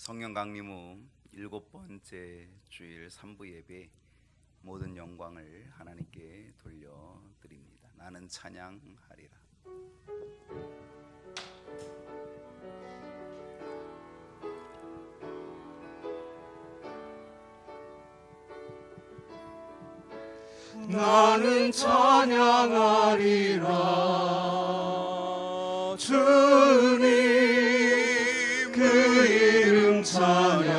성령 강림 후 7번째 주일 3부 예배, 모든 영광을 하나님께 돌려드립니다. 나는 찬양하리라. 나는 찬양하리라. 주님 그 이름 찬양.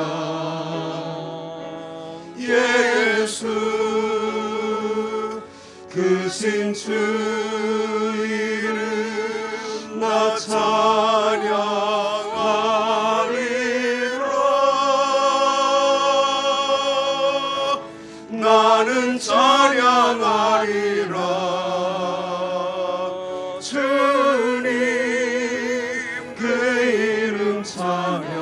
예수 크신 주 이름 나 찬양하리라. 나는 찬양하리라. 주님 그 이름 찬양.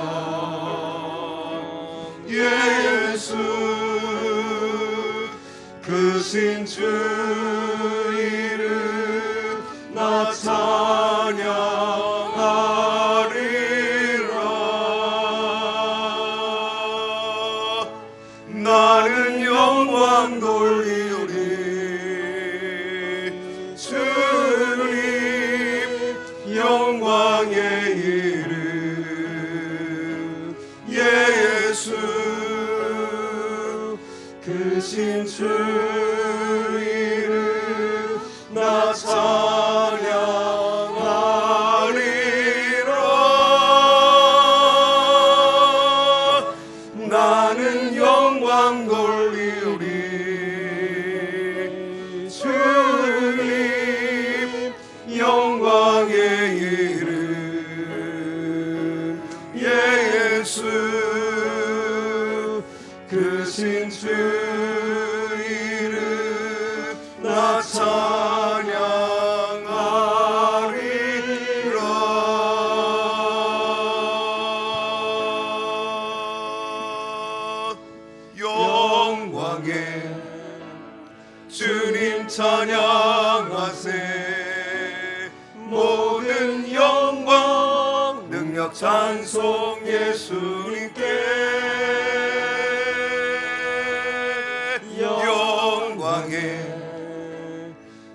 예수 크신 주 이름 나 찬양하리라. 나는 영광 돌리오리. 주님 영광의 이름. 예수 크신 주 이름 나 찬양하리라. 나는 영광 돌리오리. 주님 영광의 이름. 예수 크신 주 이름 나 찬양하리라. 영광의 주님 찬양하세. 모든 영광 능력 찬송 예수님께. 영광의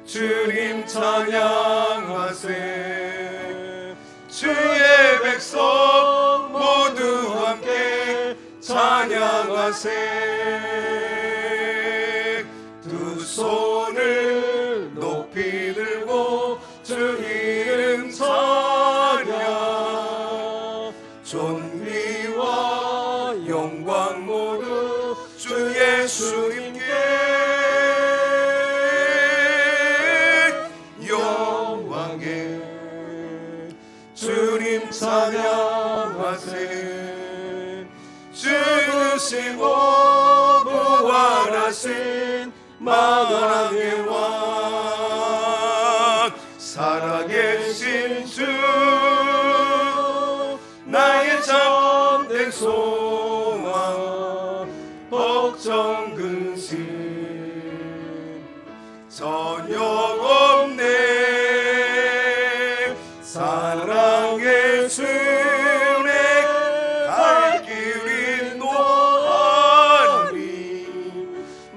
주님 찬양하세. 주의 백성 모두 함께 찬양하세. 두 손을 높이 들고 주 이름 찬양. 존귀와 영광 모두 주 예수님께. 영광의 주님 찬양하세. 죽으시고 부활하신 만왕의 왕. 살아계신 주 나의 참된 소망. 걱정 근심 전혀 없네. 사랑의 주내 갈 길이 노하니.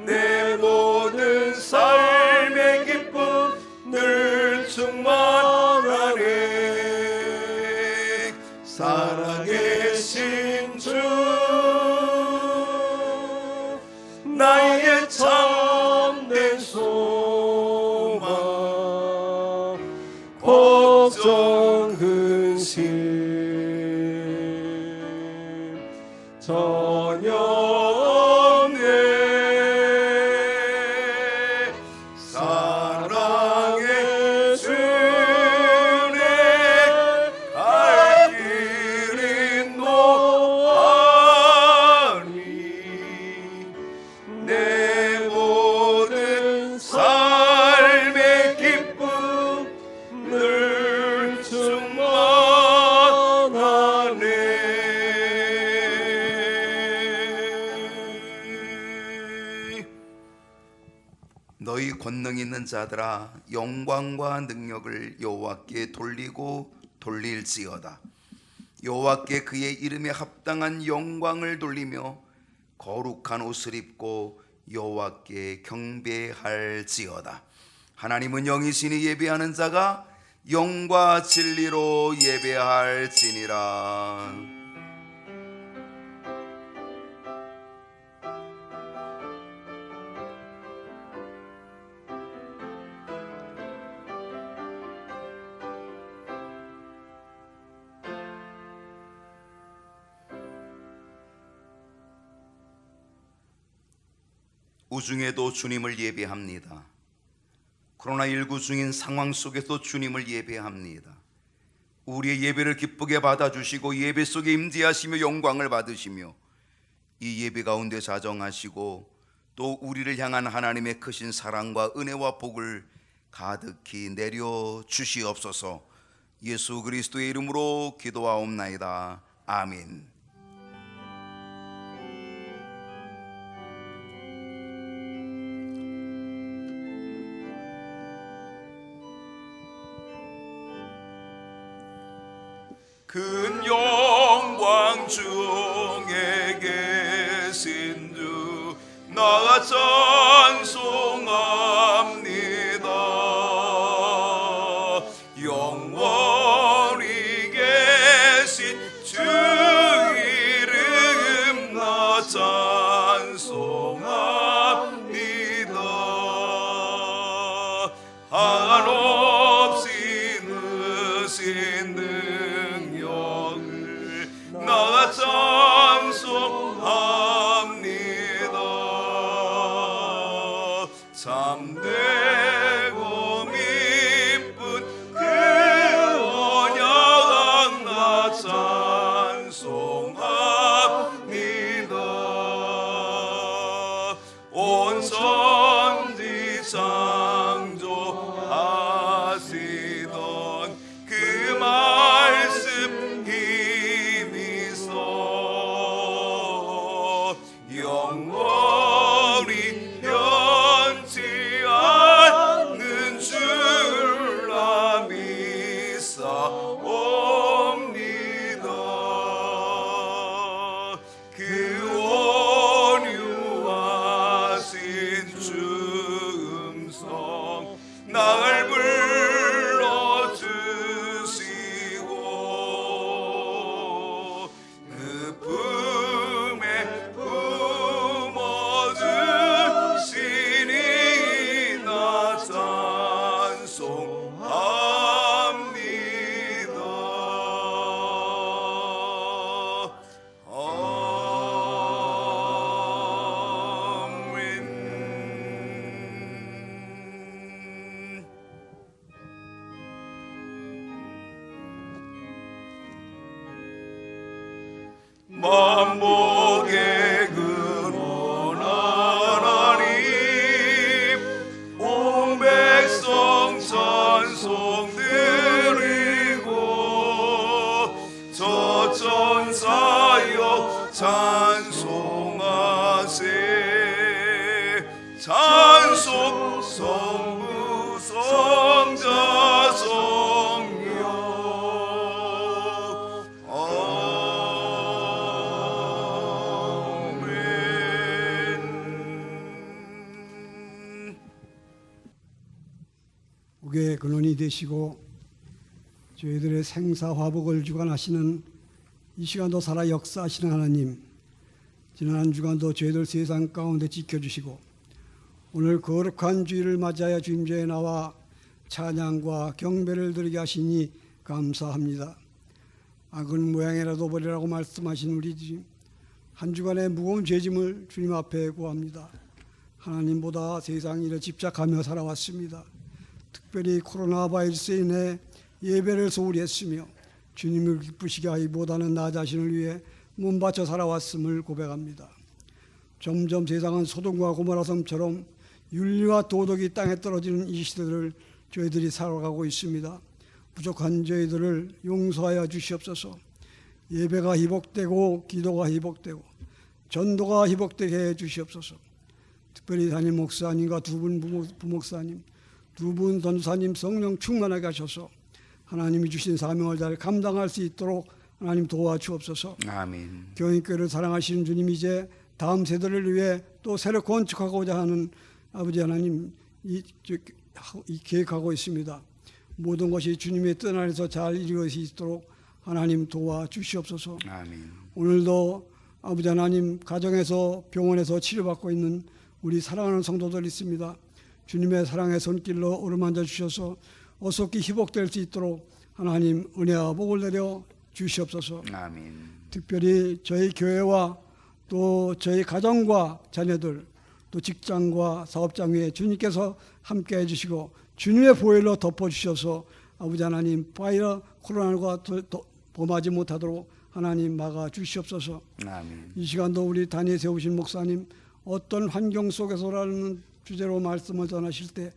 내 모든 삶의 기쁨 늘 충만하네. 살아계신 주 나의 참된 소망. 걱정 근심 전혀 없네. 사랑의 주내 갈 길이 노하니. 내 모든 삶의 기쁨 늘 충만하네. 너희 권능 있는 자들아, 영광과 능력을 여호와께 돌리고 돌릴지어다. 여호와께 그의 이름에 합당한 영광을 돌리며 거룩한 옷을 입고 여호와께 경배할지어다. 하나님은 영이시니 예배하는 자가 영과 진리로 예배할지니라. 우중에도 주님을 예배합니다. 코로나19 중인 상황 속에서 주님을 예배합니다. 우리의 예배를 기쁘게 받아주시고 예배 속에 임재하시며 영광을 받으시며 이 예배 가운데 자정하시고 또 우리를 향한 하나님의 크신 사랑과 은혜와 복을 가득히 내려 주시옵소서. 예수 그리스도의 이름으로 기도하옵나이다. 아멘. 큰 영광 중에 계신 주 나 찬송합니다. 영원히 계신 주 이름 나 찬송합니다. 한없이 느신 나 찬송합니다. 참되고 미쁜 그 언약 나 찬송합니다. 온 천지 창조하시던 그 말씀 영원히 변치 않는 줄라 믿사옵니다. 그 온유하신 주 음성 날 불러주시고 그 품에 품어주시니 나 찬송합니다. 아멘. 만복의 근원 하나님 온 백성 찬송 드리고 저 천사여 찬송하세. 찬송 성부 성자 성령 복의 근원이 되시고 저희들의 생사화복을 주관하시는 이 시간도 살아 역사하시는 하나님, 지난 한 주간도 저희들 세상 가운데 지켜주시고 오늘 거룩한 주일을 맞이하여 주임제에 나와 찬양과 경배를 드리게 하시니 감사합니다. 악은 모양이라도 버리라고 말씀하신 우리 주님, 한 주간의 무거운 죄짐을 주님 앞에 구합니다. 하나님보다 세상 일에 집착하며 살아왔습니다. 특별히 코로나 바이러스에 인해 예배를 소홀히 했으며 주님을 기쁘시게 하기보다는 나 자신을 위해 몸바쳐 살아왔음을 고백합니다. 점점 세상은 소돔과 고모라 섬처럼 윤리와 도덕이 땅에 떨어지는 이 시대를 저희들이 살아가고 있습니다. 부족한 저희들을 용서하여 주시옵소서. 예배가 회복되고 기도가 회복되고 전도가 회복되게 해 주시옵소서. 특별히 담임 목사님과 두 분 부목사님, 두 분 전도사님 성령 충만하게 하셔서 하나님이 주신 사명을 잘 감당할 수 있도록 하나님 도와주옵소서. 아멘. 교인교회를 사랑하시는 주님, 이제 다음 세대를 위해 또 새로 건축하고자 하는 아버지 하나님 이 계획하고 있습니다. 모든 것이 주님의 뜻 안에서 잘 이루어질 수 있도록 하나님 도와주시옵소서. 아멘. 오늘도 아버지 하나님 가정에서 병원에서 치료받고 있는 우리 사랑하는 성도들 있습니다. 주님의 사랑의 손길로 어루만져 주셔서 어속히 회복될 수 있도록 하나님 은혜와 복을 내려 주시옵소서. 아멘. 특별히 저희 교회와 또 저희 가정과 자녀들 또 직장과 사업장 위에 주님께서 함께 해주시고 주님의 보혈로 덮어주셔서 아버지 하나님 바이러 코로나가 범하지 못하도록 하나님 막아주시옵소서. 아멘. 이 시간도 우리 단위에 세우신 목사님 어떤 환경 속에서라는 주제로 말씀을 전하실 때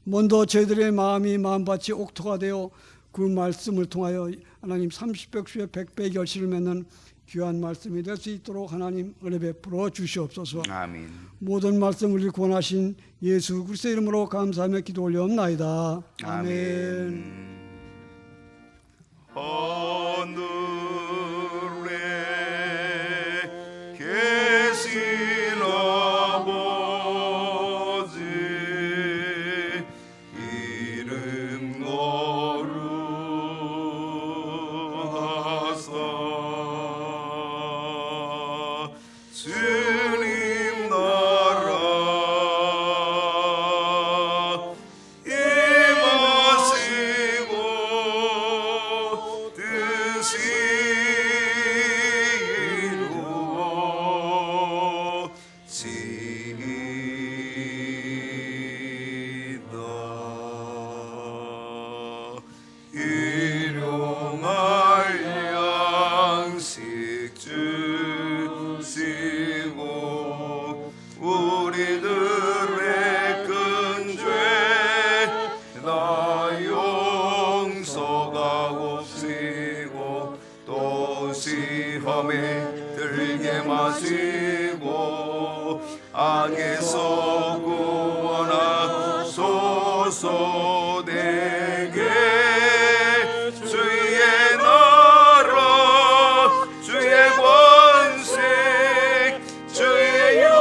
먼저 저희들의 마음이 마음밭이 옥토가 되어 그 말씀을 통하여 하나님 30배, 100배의 결실을 맺는 귀한 말씀이 될 수 있도록 하나님 은혜 베풀어 주시옵소서. 아멘. 모든 말씀을 권하신 예수 그리스도의 이름으로 감사하며 기도 올려옵나이다. 아멘. 하늘에 계신 아버지 이름 거룩하사 주님 나라 임하시고 뜻이 이루어지이다. 일용할 양식 주시고 우리들의 큰 죄 다 용서하옵시고 또 시험에 들게 마시고 악에서 구원하소서. 내게 주의 나라 주의 권세 주의 영원히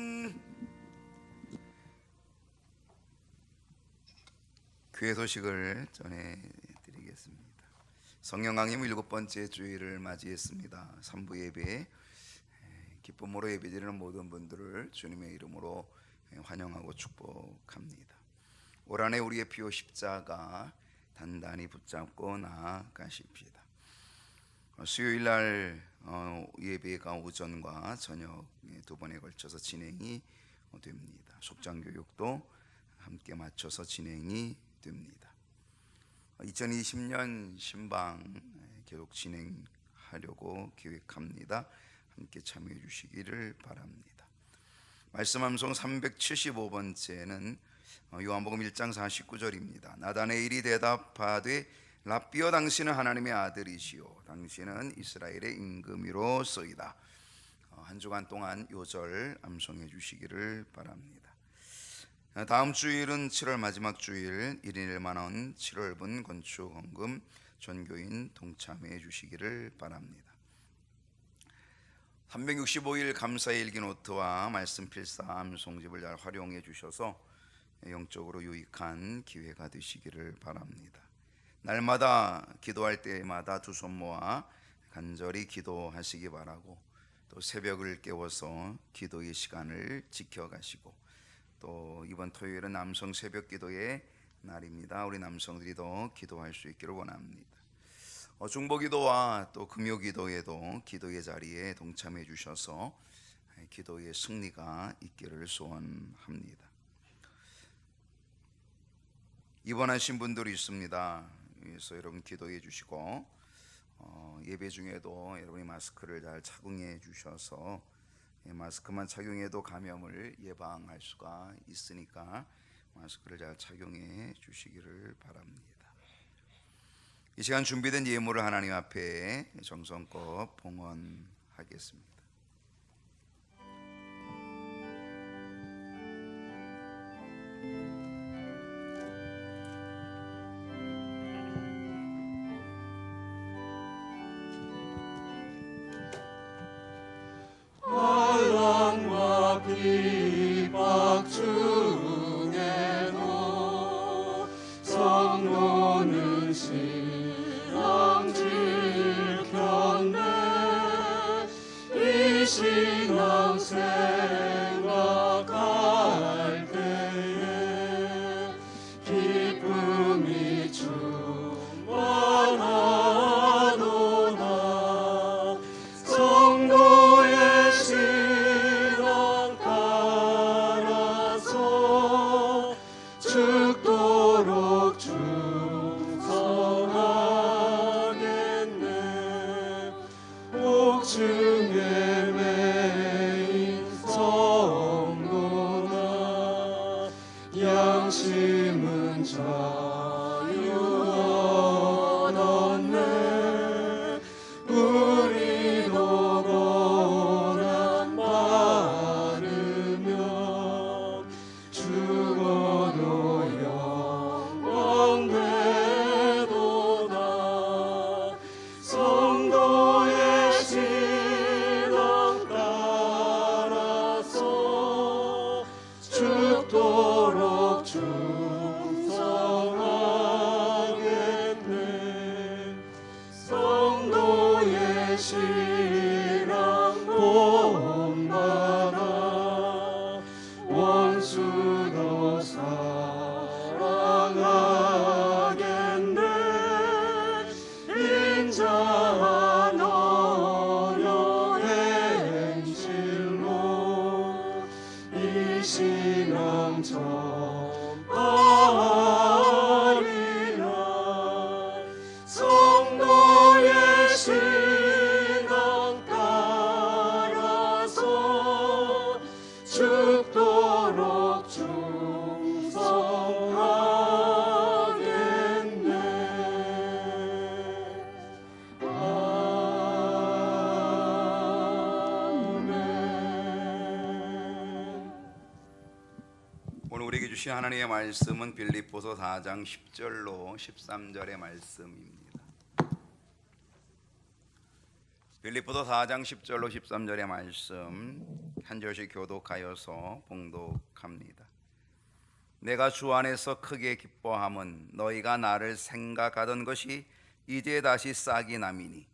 아멘. 교회 소식을 전해드리겠습니다. 성령 강림 7번째 주일을 맞이했습니다. 3부 예배 기쁨으로 예배드리는 모든 분들을 주님의 이름으로 환영하고 축복합니다. 올 한해 우리의 피오 십자가 단단히 붙잡고 나아가십시다. 수요일 날 예배가 오전과 저녁 두 번에 걸쳐서 진행이 됩니다. 속장 교육도 함께 맞춰서 진행이 됩니다. 2020년 신방 계속 진행하려고 계획합니다. 함께 참여해 주시기를 바랍니다. 말씀 암송 375번째는 요한복음 1장 49절입니다. 나단의 일이 대답하되 랍비여 당신은 하나님의 아들이시오 당신은 이스라엘의 임금이로소이다. 한 주간 동안 요절 암송해 주시기를 바랍니다. 다음 주일은 7월 마지막 주일 1인 1만원 7월분 건축헌금 전교인 동참해 주시기를 바랍니다. 365일 감사의 일기 노트와 말씀 필사 암송집을 잘 활용해 주셔서 영적으로 유익한 기회가 되시기를 바랍니다. 날마다 기도할 때마다 두 손 모아 간절히 기도하시기 바라고 또 새벽을 깨워서 기도의 시간을 지켜가시고 또 이번 토요일은 남성 새벽 기도의 날입니다. 우리 남성들이 더 기도할 수 있기를 원합니다. 중보기도와 또 금요기도에도 기도의 자리에 동참해 주셔서 기도의 승리가 있기를 소원합니다. 입원하신 분들이 있습니다. 그래서 여러분 기도해 주시고 예배 중에도 여러분이 마스크를 잘 착용해 주셔서 마스크만 착용해도 감염을 예방할 수가 있으니까 마스크를 잘 착용해 주시기를 바랍니다. 이 시간 준비된 예물을 하나님 앞에 정성껏 봉헌하겠습니다. 환난과 핍박 중에도 성도는 신앙 지켰네. 이 신앙 생각할 때에 기쁨이 충만하도다. 성도의 신앙 따라서 죽도록 충성하겠네. 옥중에 매인 성도나 양심은 자유 얻었네. 우리도 고난 많으면 죽어도 영원 되도다. 성도의 신앙 따라서 죽도록 충성하겠네. 성도의 신앙 본받아 원수도 사랑하겠네. 인자한 어려 행실로 이 신앙 전하리라. 성도의 신앙 따라서 죽도록 충성하겠네. 아멘. 오늘 우리에게 주신 하나님의 말씀은 빌립보서 4장 10절로 13절의 말씀입니다. 빌립보서 4장 10절로 13절의 말씀 한 절씩 교독하여서 봉독합니다. 내가 주 안에서 크게 기뻐함은 너희가 나를 생각하던 것이 이제 다시 싹이 남이니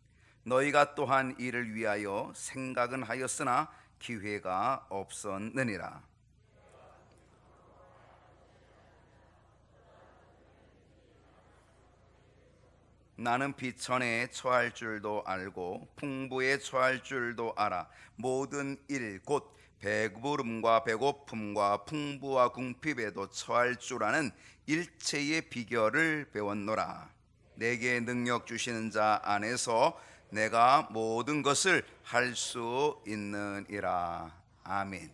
너희가 또한 이를 위하여 생각은 하였으나 기회가 없었느니라. 나는 비천에 처할 줄도 알고 풍부에 처할 줄도 알아. 모든 일 곧 배부름과 배고픔과 풍부와 궁핍에도 처할 줄 아는 일체의 비결을 배웠노라. 내게 능력 주시는 자 안에서 내가 모든 것을 할 수 있느니라. 아멘.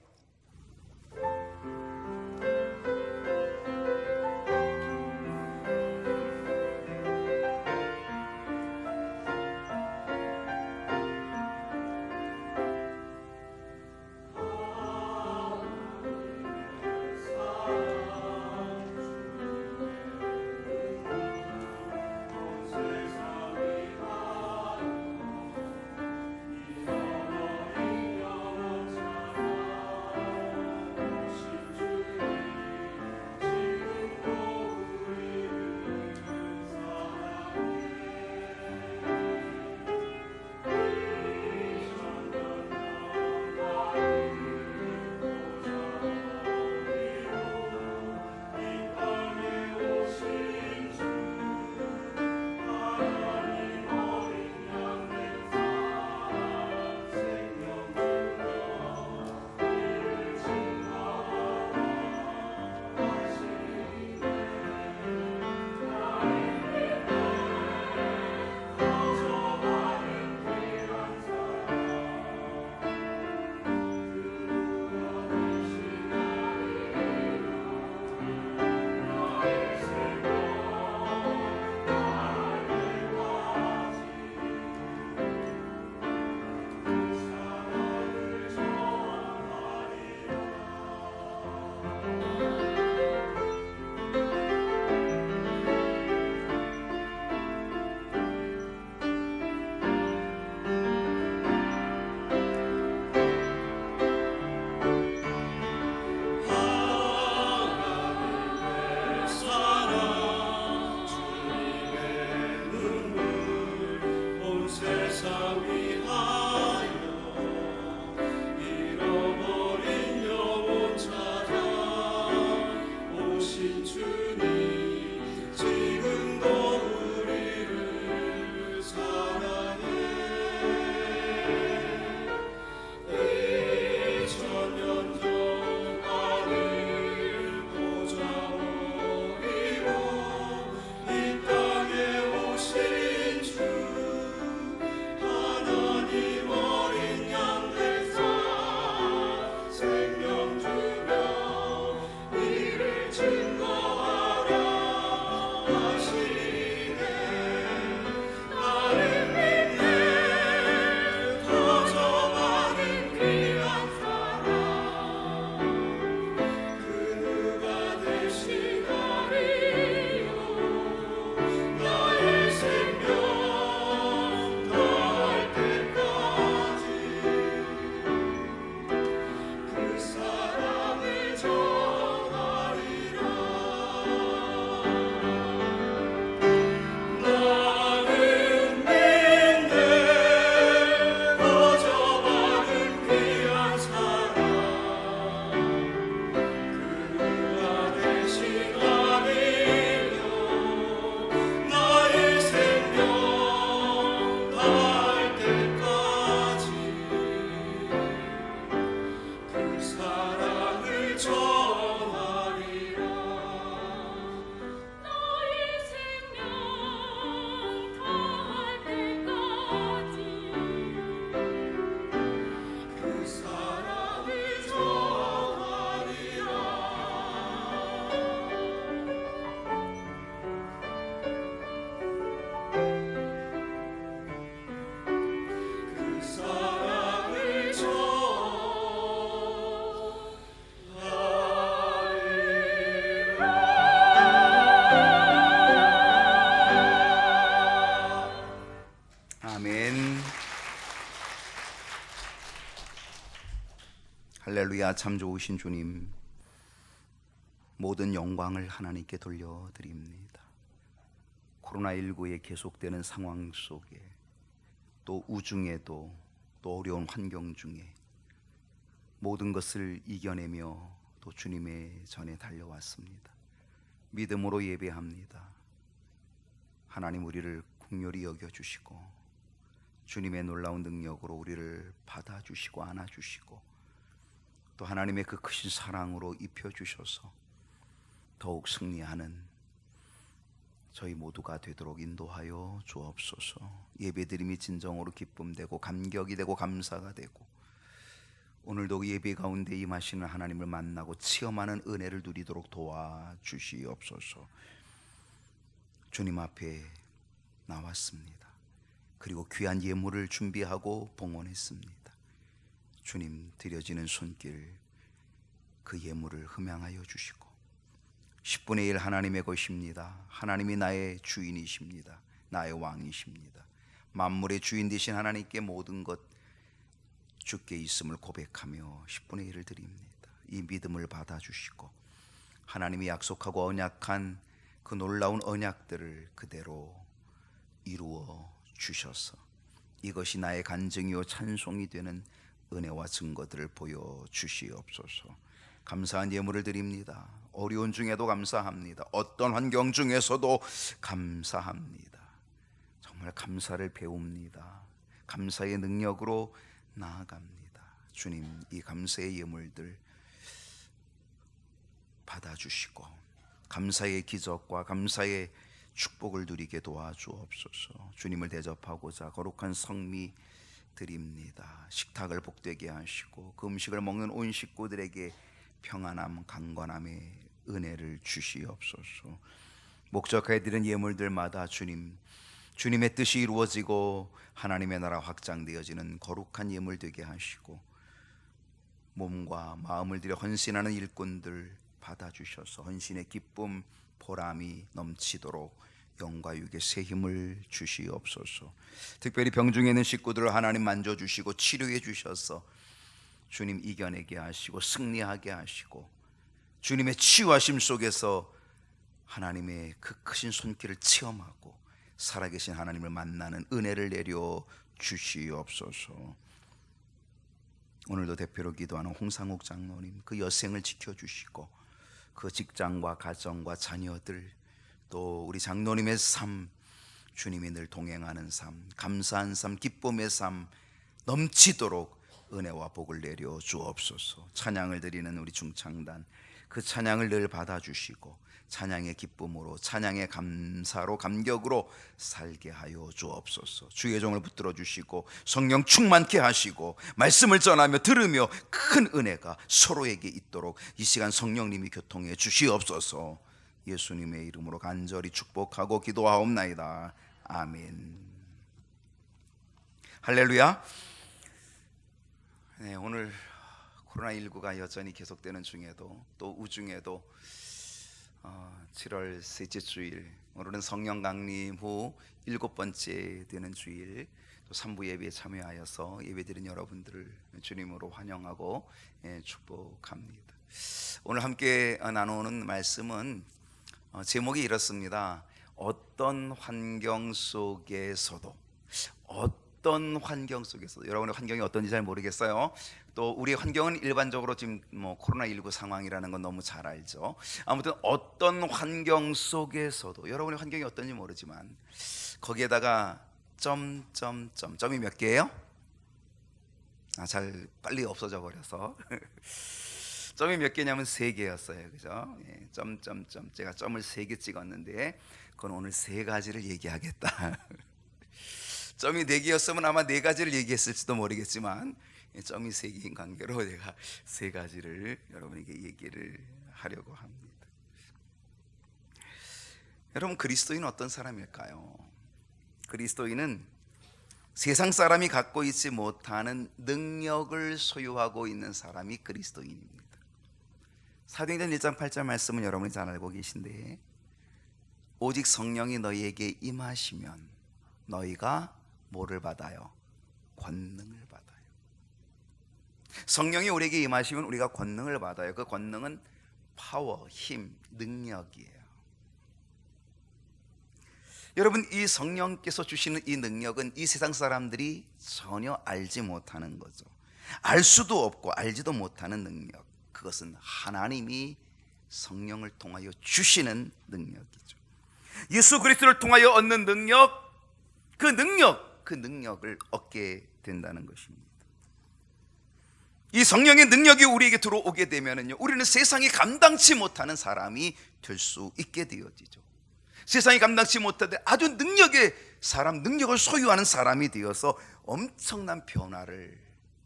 할렐루야. 참 좋으신 주님, 모든 영광을 하나님께 돌려드립니다. 코로나19의 계속되는 상황 속에, 또 우중에도, 또 어려운 환경 중에 모든 것을 이겨내며 또 주님의 전에 달려왔습니다. 믿음으로 예배합니다. 하나님, 우리를 긍휼히 여겨주시고 주님의 놀라운 능력으로 우리를 받아주시고 안아주시고 또 하나님의 그 크신 사랑으로 입혀주셔서 더욱 승리하는 저희 모두가 되도록 인도하여 주옵소서. 예배드림이 진정으로 기쁨되고 감격이 되고 감사가 되고, 오늘도 예배 가운데 임하시는 하나님을 만나고 체험하는 은혜를 누리도록 도와주시옵소서. 주님 앞에 나왔습니다. 그리고 귀한 예물을 준비하고 봉헌했습니다. 주님, 드려지는 손길, 그 예물을 흠양하여 주시고 10분의 1 하나님의 것입니다. 하나님이 나의 주인이십니다. 나의 왕이십니다. 만물의 주인 되신 하나님께 모든 것 주께 있음을 고백하며 10분의 1을 드립니다. 이 믿음을 받아주시고 하나님이 약속하고 언약한 그 놀라운 언약들을 그대로 이루어 주셔서 이것이 나의 간증이요 찬송이 되는 은혜와 증거들을 보여주시옵소서. 감사한 예물을 드립니다. 어려운 중에도 감사합니다. 어떤 환경 중에서도 감사합니다. 정말 감사를 배웁니다. 감사의 능력으로 나아갑니다. 주님, 이 감사의 예물들 받아주시고 감사의 기적과 감사의 축복을 누리게 도와주옵소서. 주님을 대접하고자 거룩한 성미 드립니다. 식탁을 복되게 하시고 그 음식을 먹는 온 식구들에게 평안함, 강건함의 은혜를 주시옵소서. 목적하여 드린 예물들마다 주님의 뜻이 이루어지고 하나님의 나라 확장되어지는 거룩한 예물 되게 하시고 몸과 마음을 들여 헌신하는 일꾼들 받아주셔서 헌신의 기쁨, 보람이 넘치도록 영과 육의 새 힘을 주시옵소서. 특별히 병중에 있는 식구들을 하나님 만져주시고 치료해 주셔서 주님 이겨내게 하시고 승리하게 하시고 주님의 치유하심 속에서 하나님의 그 크신 손길을 체험하고 살아계신 하나님을 만나는 은혜를 내려 주시옵소서. 오늘도 대표로 기도하는 홍상욱 장로님, 그 여생을 지켜주시고 그 직장과 가정과 자녀들, 또 우리 장로님의 삶, 주님이 늘 동행하는 삶, 감사한 삶, 기쁨의 삶 넘치도록 은혜와 복을 내려 주옵소서. 찬양을 드리는 우리 중창단, 그 찬양을 늘 받아주시고 찬양의 기쁨으로, 찬양의 감사로, 감격으로 살게 하여 주옵소서. 주의 종을 붙들어 주시고 성령 충만케 하시고 말씀을 전하며 들으며 큰 은혜가 서로에게 있도록 이 시간 성령님이 교통해 주시옵소서. 예수님의 이름으로 간절히 축복하고 기도하옵나이다. 아멘. 할렐루야. 네, 오늘 코로나19가 여전히 계속되는 중에도 또 우중에도 7월 셋째 주일, 오늘은 성령 강림 후 7번째 되는 주일, 또 3부 예배에 참여하여서 예배드린 여러분들을 주님으로 환영하고 축복합니다. 오늘 함께 나누는 말씀은 제목이 이렇습니다. 어떤 환경 속에서도, 여러분의 환경이 어떤지 잘 모르겠어요. 또 우리의 환경은 일반적으로 지금 코로나19 상황이라는 건 너무 잘 알죠. 아무튼 어떤 환경 속에서도, 여러분의 환경이 어떤지 모르지만 거기에다가 점이 몇 개예요? 잘 빨리 없어져 버려서 점이 몇 개냐면 3개였어요. 그죠? 점. 제가 점을 3개 찍었는데 그건 오늘 3가지를 얘기하겠다. 점이 4개였으면 아마 4가지를 얘기했을지도 모르겠지만 점이 3개인 관계로 제가 3가지를 여러분에게 얘기를 하려고 합니다. 여러분, 그리스도인은 어떤 사람일까요? 그리스도인은 세상 사람이 갖고 있지 못하는 능력을 소유하고 있는 사람이 그리스도인입니다. 사도행전 1장 8절 말씀은 여러분이 잘 알고 계신데, 오직 성령이 너희에게 임하시면 너희가 뭐를 받아요? 권능을 받아요. 성령이 우리에게 임하시면 우리가 권능을 받아요. 그 권능은 파워, 힘, 능력이에요. 여러분, 이 성령께서 주시는 이 능력은 이 세상 사람들이 전혀 알지 못하는 거죠. 알 수도 없고 알지도 못하는 능력, 그것은 하나님이 성령을 통하여 주시는 능력이죠. 예수 그리스도를 통하여 얻는 능력, 그 능력을 얻게 된다는 것입니다. 이 성령의 능력이 우리에게 들어오게 되면은요, 우리는 세상이 감당치 못하는 사람이 될 수 있게 되어지죠. 세상이 감당치 못하되 아주 능력을 소유하는 사람이 되어서 엄청난 변화를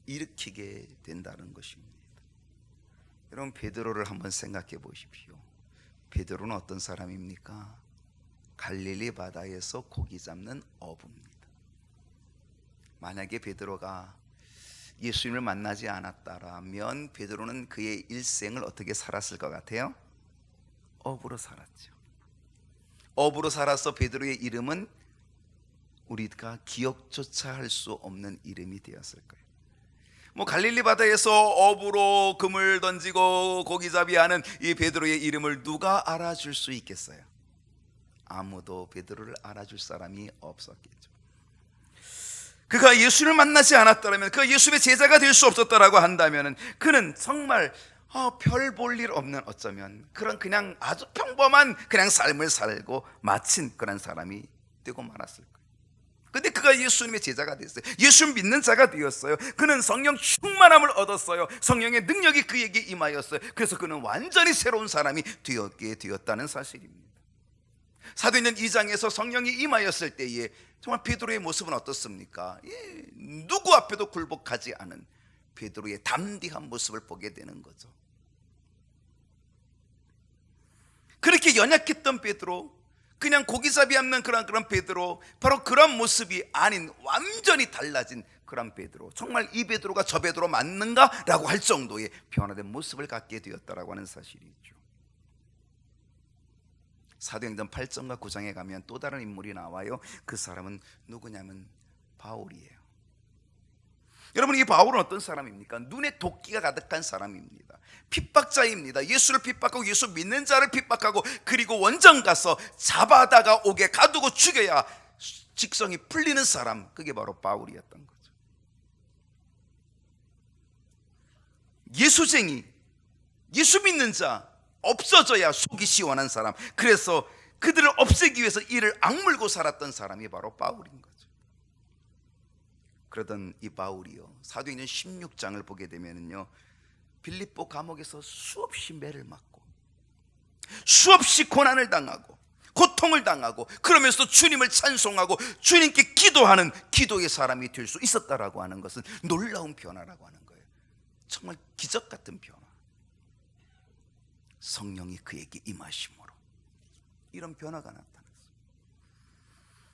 일으키게 된다는 것입니다. 여러분, 베드로를 한번 생각해 보십시오. 베드로는 어떤 사람입니까? 갈릴리 바다에서 고기 잡는 어부입니다. 만약에 베드로가 예수님을 만나지 않았다라면 베드로는 그의 일생을 어떻게 살았을 것 같아요? 어부로 살았죠. 어부로 살아서 베드로의 이름은 우리가 기억조차 할 수 없는 이름이 되었을 거예요. 갈릴리 바다에서 어부로 금을 던지고 고기잡이 하는 이 베드로의 이름을 누가 알아줄 수 있겠어요? 아무도 베드로를 알아줄 사람이 없었겠죠. 그가 예수를 만나지 않았다면, 그가 예수의 제자가 될 수 없었다라고 한다면 그는 정말 별 볼 일 없는, 어쩌면 그냥 아주 평범한 그냥 삶을 살고 마친 그런 사람이 되고 말았을 거예요. 근데 그가 예수님의 제자가 됐어요. 예수 믿는 자가 되었어요. 그는 성령 충만함을 얻었어요. 성령의 능력이 그에게 임하였어요. 그래서 그는 완전히 새로운 사람이 되었게 되었다는 사실입니다. 사도행전 2장에서 성령이 임하였을 때에 정말 베드로의 모습은 어떻습니까? 누구 앞에도 굴복하지 않은 베드로의 담대한 모습을 보게 되는 거죠. 그렇게 연약했던 베드로, 그냥 고기잡이 없는 그런 베드로, 바로 그런 모습이 아닌 완전히 달라진 그런 베드로, 정말 이 베드로가 저 베드로 맞는가? 라고 할 정도의 변화된 모습을 갖게 되었다라고 하는 사실이죠. 사도행전 8장과 9장에 가면 또 다른 인물이 나와요. 그 사람은 누구냐면 바울이에요. 여러분, 이 바울은 어떤 사람입니까? 눈에 도끼가 가득한 사람입니다. 핍박자입니다. 예수를 핍박하고 예수 믿는 자를 핍박하고, 그리고 원정 가서 잡아다가 옥에 가두고 죽여야 직성이 풀리는 사람, 그게 바로 바울이었던 거죠. 예수쟁이, 예수 믿는 자, 없어져야 속이 시원한 사람, 그래서 그들을 없애기 위해서 이를 악물고 살았던 사람이 바로 바울인 거죠. 그러던 이 바울이요, 사도행전 16장을 보게 되면요, 빌립보 감옥에서 수없이 매를 맞고 수없이 고난을 당하고 고통을 당하고, 그러면서 주님을 찬송하고 주님께 기도하는 기도의 사람이 될 수 있었다라고 하는 것은 놀라운 변화라고 하는 거예요. 정말 기적 같은 변화. 성령이 그에게 임하심으로 이런 변화가 나타났어요.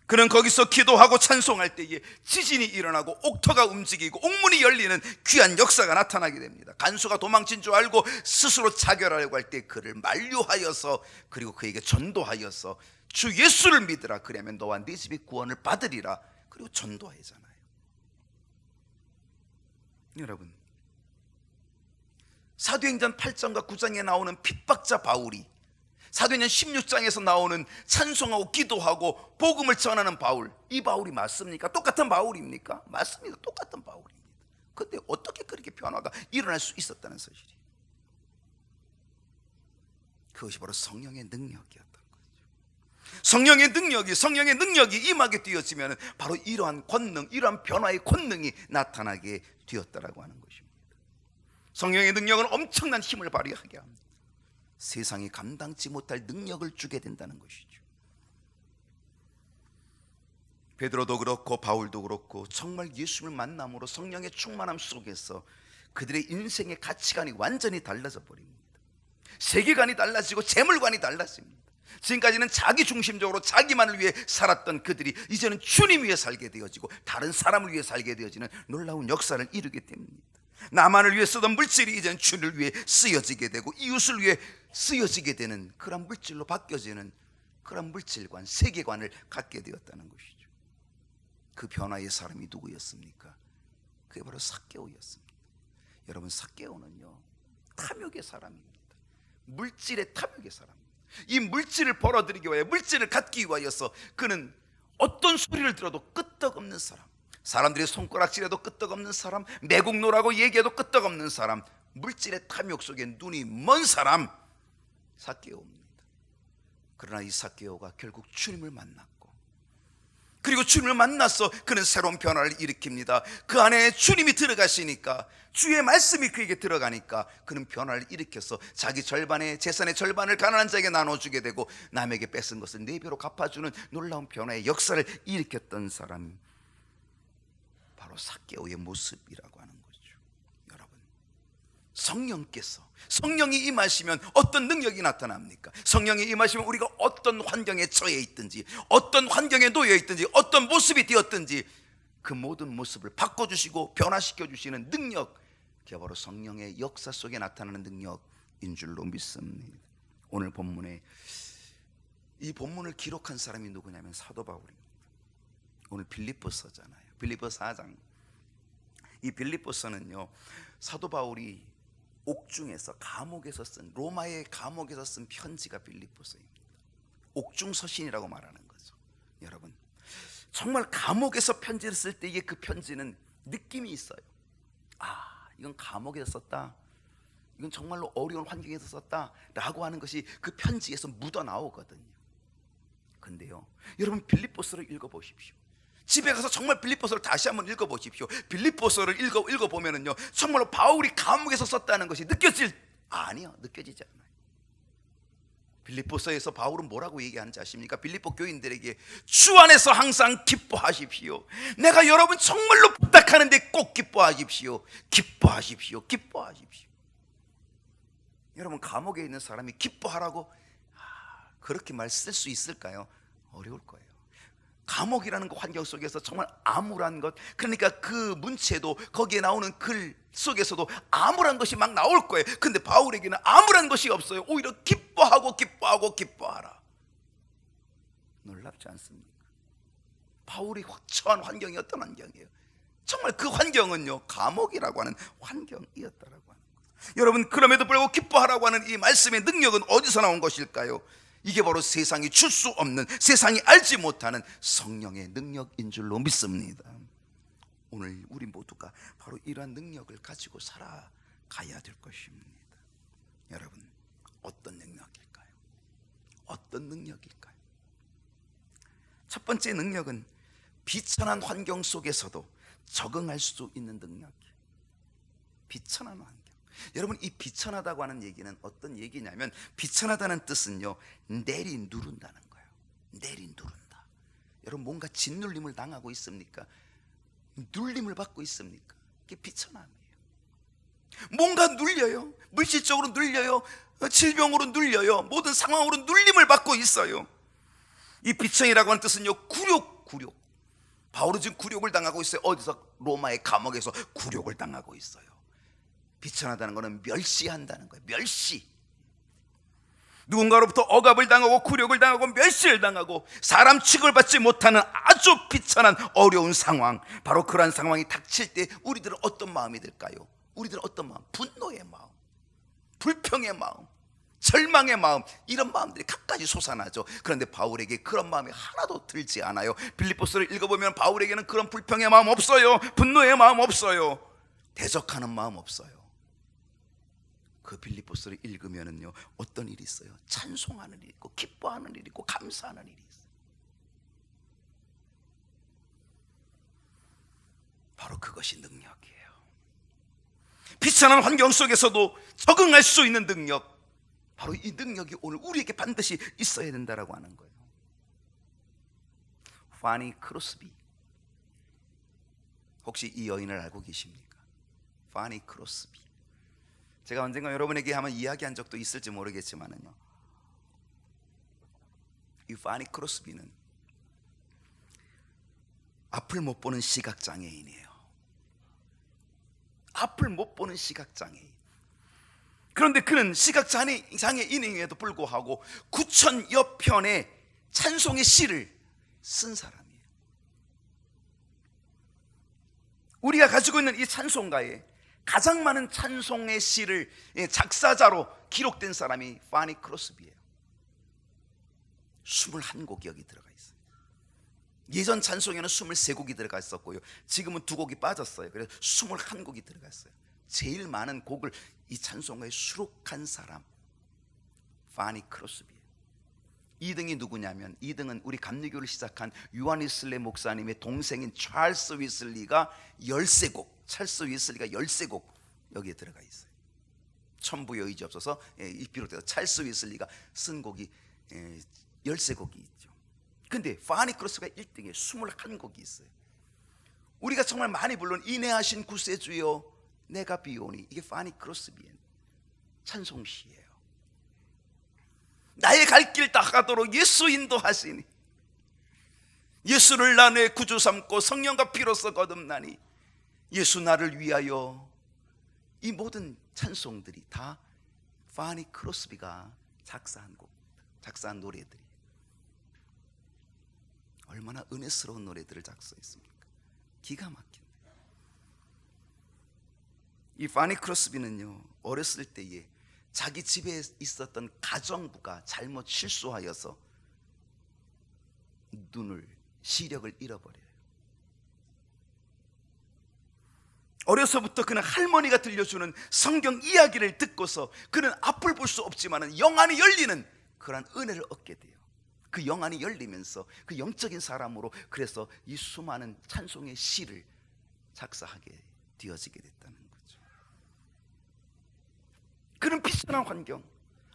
그는 거기서 기도하고 찬송할 때에 지진이 일어나고 옥터가 움직이고 옥문이 열리는 귀한 역사가 나타나게 됩니다. 간수가 도망친 줄 알고 스스로 자결하려고 할 때 그를 만류하여서, 그리고 그에게 전도하여서 주 예수를 믿으라, 그러면 너와 네 집이 구원을 받으리라, 그리고 전도하잖아요. 여러분, 사도행전 8장과 9장에 나오는 핍박자 바울이 사도행전 16장에서 나오는 찬송하고 기도하고 복음을 전하는 바울, 이 바울이 맞습니까? 똑같은 바울입니까? 맞습니다. 똑같은 바울입니다. 그런데 어떻게 그렇게 변화가 일어날 수 있었다는 사실이에요. 그것이 바로 성령의 능력이었던 거죠. 성령의 능력이 임하게 되어지면 바로 이러한 권능, 이러한 변화의 권능이 나타나게 되었다라고 하는 것입니다. 성령의 능력은 엄청난 힘을 발휘하게 합니다. 세상이 감당치 못할 능력을 주게 된다는 것이죠. 베드로도 그렇고 바울도 그렇고 정말 예수를 만남으로 성령의 충만함 속에서 그들의 인생의 가치관이 완전히 달라져 버립니다. 세계관이 달라지고 재물관이 달라집니다. 지금까지는 자기 중심적으로 자기만을 위해 살았던 그들이 이제는 주님 위해 살게 되어지고 다른 사람을 위해 살게 되어지는 놀라운 역사를 이루게 됩니다. 나만을 위해 쓰던 물질이 이제는 주를 위해 쓰여지게 되고 이웃을 위해 쓰여지게 되는 그런 물질로 바뀌어지는 그런 물질관, 세계관을 갖게 되었다는 것이죠. 그 변화의 사람이 누구였습니까? 그게 바로 삭개오였습니다. 여러분, 삭개오는요 탐욕의 사람입니다. 물질의 탐욕의 사람입니다. 이 물질을 벌어들이기 위하여, 물질을 갖기 위하여서 그는 어떤 소리를 들어도 끄떡없는 사람, 사람들이 손가락질해도 끄떡없는 사람, 매국노라고 얘기해도 끄떡없는 사람, 물질의 탐욕 속에 눈이 먼 사람, 삭개오입니다. 그러나 이 삭개오가 결국 주님을 만났고, 그리고 주님을 만나서 그는 새로운 변화를 일으킵니다. 그 안에 주님이 들어가시니까, 주의 말씀이 그에게 들어가니까 그는 변화를 일으켜서 자기 절반의 재산의 절반을 가난한 자에게 나눠주게 되고, 남에게 뺏은 것을 4배로 갚아주는 놀라운 변화의 역사를 일으켰던 사람이 바로 삭개오의 모습이라고 하는 거죠. 여러분, 성령이 임하시면 어떤 능력이 나타납니까? 성령이 임하시면 우리가 어떤 환경에 처해 있든지, 어떤 환경에 놓여 있든지, 어떤 모습이 되었든지 그 모든 모습을 바꿔주시고 변화시켜 주시는 능력, 그게 바로 성령의 역사 속에 나타나는 능력인 줄로 믿습니다. 오늘 본문에 이 본문을 기록한 사람이 누구냐면 사도 바울입니다. 오늘 빌립보서잖아요. 빌립보서 4장. 이 빌립보서는요 사도 바울이 옥중에서, 감옥에서 쓴, 로마의 감옥에서 쓴 편지가 빌립보서입니다. 옥중 서신이라고 말하는 거죠. 여러분, 정말 감옥에서 편지를 쓸 때의 그 편지는 느낌이 있어요. 아, 이건 감옥에서 썼다, 이건 정말로 어려운 환경에서 썼다 라고 하는 것이 그 편지에서 묻어나오거든요. 근데요, 여러분, 빌립보서를 읽어보십시오. 집에 가서 정말 빌립보서를 다시 한번 읽어보십시오. 빌립보서를 읽어보면은요 정말로 바울이 감옥에서 썼다는 것이 아니요, 느껴지지 않아요. 빌립보서에서 바울은 뭐라고 얘기하는지 아십니까? 빌립보 교인들에게 주 안에서 항상 기뻐하십시오. 내가 여러분 정말로 부탁하는데 꼭 기뻐하십시오. 기뻐하십시오. 기뻐하십시오. 여러분, 감옥에 있는 사람이 기뻐하라고 그렇게 말 쓸 수 있을까요? 어려울 거예요. 감옥이라는 그 환경 속에서 정말 암울한 것, 그러니까 그 문체도, 거기에 나오는 글 속에서도 암울한 것이 막 나올 거예요. 근데 바울에게는 암울한 것이 없어요. 오히려 기뻐하라. 놀랍지 않습니까? 바울이 처한 환경이 어떤 환경이에요? 정말 그 환경은요 감옥이라고 하는 환경이었다라고 하는 거예요. 여러분, 그럼에도 불구하고 기뻐하라고 하는 이 말씀의 능력은 어디서 나온 것일까요? 이게 바로 세상이 줄 수 없는, 세상이 알지 못하는 성령의 능력인 줄로 믿습니다. 오늘 우리 모두가 바로 이러한 능력을 가지고 살아가야 될 것입니다. 여러분, 어떤 능력일까요? 어떤 능력일까요? 첫 번째 능력은 비천한 환경 속에서도 적응할 수 있는 능력이에요. 비천한 환경. 여러분, 이 비천하다고 하는 얘기는 어떤 얘기냐면, 비천하다는 뜻은요 내리누른다는 거예요. 내리누른다. 여러분, 뭔가 짓눌림을 당하고 있습니까? 눌림을 받고 있습니까? 그게 비천함이에요. 뭔가 눌려요. 물질적으로 눌려요. 질병으로 눌려요. 모든 상황으로 눌림을 받고 있어요. 이 비천이라고 하는 뜻은요 굴욕. 바울은 지금 굴욕을 당하고 있어요. 어디서? 로마의 감옥에서 굴욕을 당하고 있어요. 비천하다는 것은 멸시한다는 거예요. 멸시. 누군가로부터 억압을 당하고 굴욕을 당하고 멸시를 당하고 사람 취급을 받지 못하는 아주 비천한 어려운 상황, 바로 그러한 상황이 닥칠 때 우리들은 어떤 마음이 들까요? 우리들은 어떤 마음? 분노의 마음, 불평의 마음, 절망의 마음, 이런 마음들이 갖가지 솟아나죠. 그런데 바울에게 그런 마음이 하나도 들지 않아요. 빌립보서를 읽어보면 바울에게는 그런 불평의 마음 없어요. 분노의 마음 없어요. 대적하는 마음 없어요. 그 빌립보서를 읽으면은요 어떤 일이 있어요? 찬송하는 일이 있고, 기뻐하는 일이 있고, 감사하는 일이 있어요. 바로 그것이 능력이에요. 비천한 환경 속에서도 적응할 수 있는 능력, 바로 이 능력이 오늘 우리에게 반드시 있어야 된다라고 하는 거예요. 파니 크로스비, 혹시 이 여인을 알고 계십니까? 파니 크로스비. 제가 언젠가 여러분에게 한번 이야기한 적도 있을지 모르겠지만은요, 이 파니 크로스비는 앞을 못 보는 시각장애인이에요. 앞을 못 보는 시각장애인. 그런데 그는 시각장애인임에도 불구하고 9,000여 편의 찬송의 시를 쓴 사람이에요. 우리가 가지고 있는 이 찬송가에 가장 많은 찬송의 시를 작사자로 기록된 사람이 파니 크로스비예요. 21곡이 여기 들어가 있어요. 예전 찬송에는 23곡이 들어가 있었고요, 지금은 2곡이 빠졌어요. 그래서 21곡이 들어가 있어요. 제일 많은 곡을 이 찬송가에 수록한 사람 파니 크로스비예요. 2등이 누구냐면, 2등은 우리 감리교를 시작한 요한 위슬리 목사님의 동생인 찰스 위슬리가 13곡, 찰스 위슬리가 13곡 여기에 들어가 있어요. 천부의 의지 없어서 비롯해서 찰스 위슬리가 쓴 곡이 13곡이 있죠. 근데 파니 크로스가 1등에 21곡이 있어요. 우리가 정말 많이 부른 인내하신 구세주여 내가 비오니, 이게 파니 크로스비의 찬송시예요. 나의 갈 길 다 가도록 예수 인도하시니, 예수를 나 내 구주 삼고 성령과 피로써 거듭나니, 예수 나를 위하여. 이 모든 찬송들이 다 파니 크로스비가 작사한 노래들이. 얼마나 은혜스러운 노래들을 작사했습니까? 기가 막힌. 이 파니 크로스비는요, 어렸을 때에 자기 집에 있었던 가정부가 잘못 실수하여서 시력을 잃어버려요. 어려서부터 그는 할머니가 들려주는 성경 이야기를 듣고서 그는 앞을 볼 수 없지만 영안이 열리는 그런 은혜를 얻게 돼요. 그 영안이 열리면서 그 영적인 사람으로, 그래서 이 수많은 찬송의 시를 작사하게 되어지게 됐다는 거죠. 그는 비천한 환경,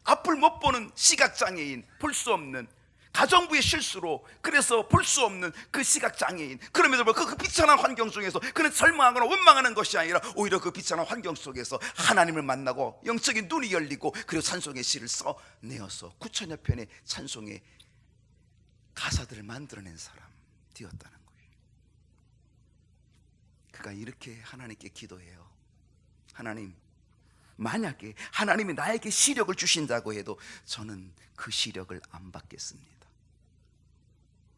앞을 못 보는 시각장애인, 볼 수 없는 가정부의 실수로, 그래서 볼 수 없는 그 시각장애인, 그럼에도 불구하고 그 비천한 환경 중에서 그는 절망하거나 원망하는 것이 아니라 오히려 그 비천한 환경 속에서 하나님을 만나고 영적인 눈이 열리고, 그리고 찬송의 시를 써내어서 9천여 편의 찬송의 가사들을 만들어낸 사람 되었다는 거예요. 그가 이렇게 하나님께 기도해요. 하나님, 만약에 하나님이 나에게 시력을 주신다고 해도 저는 그 시력을 안 받겠습니다.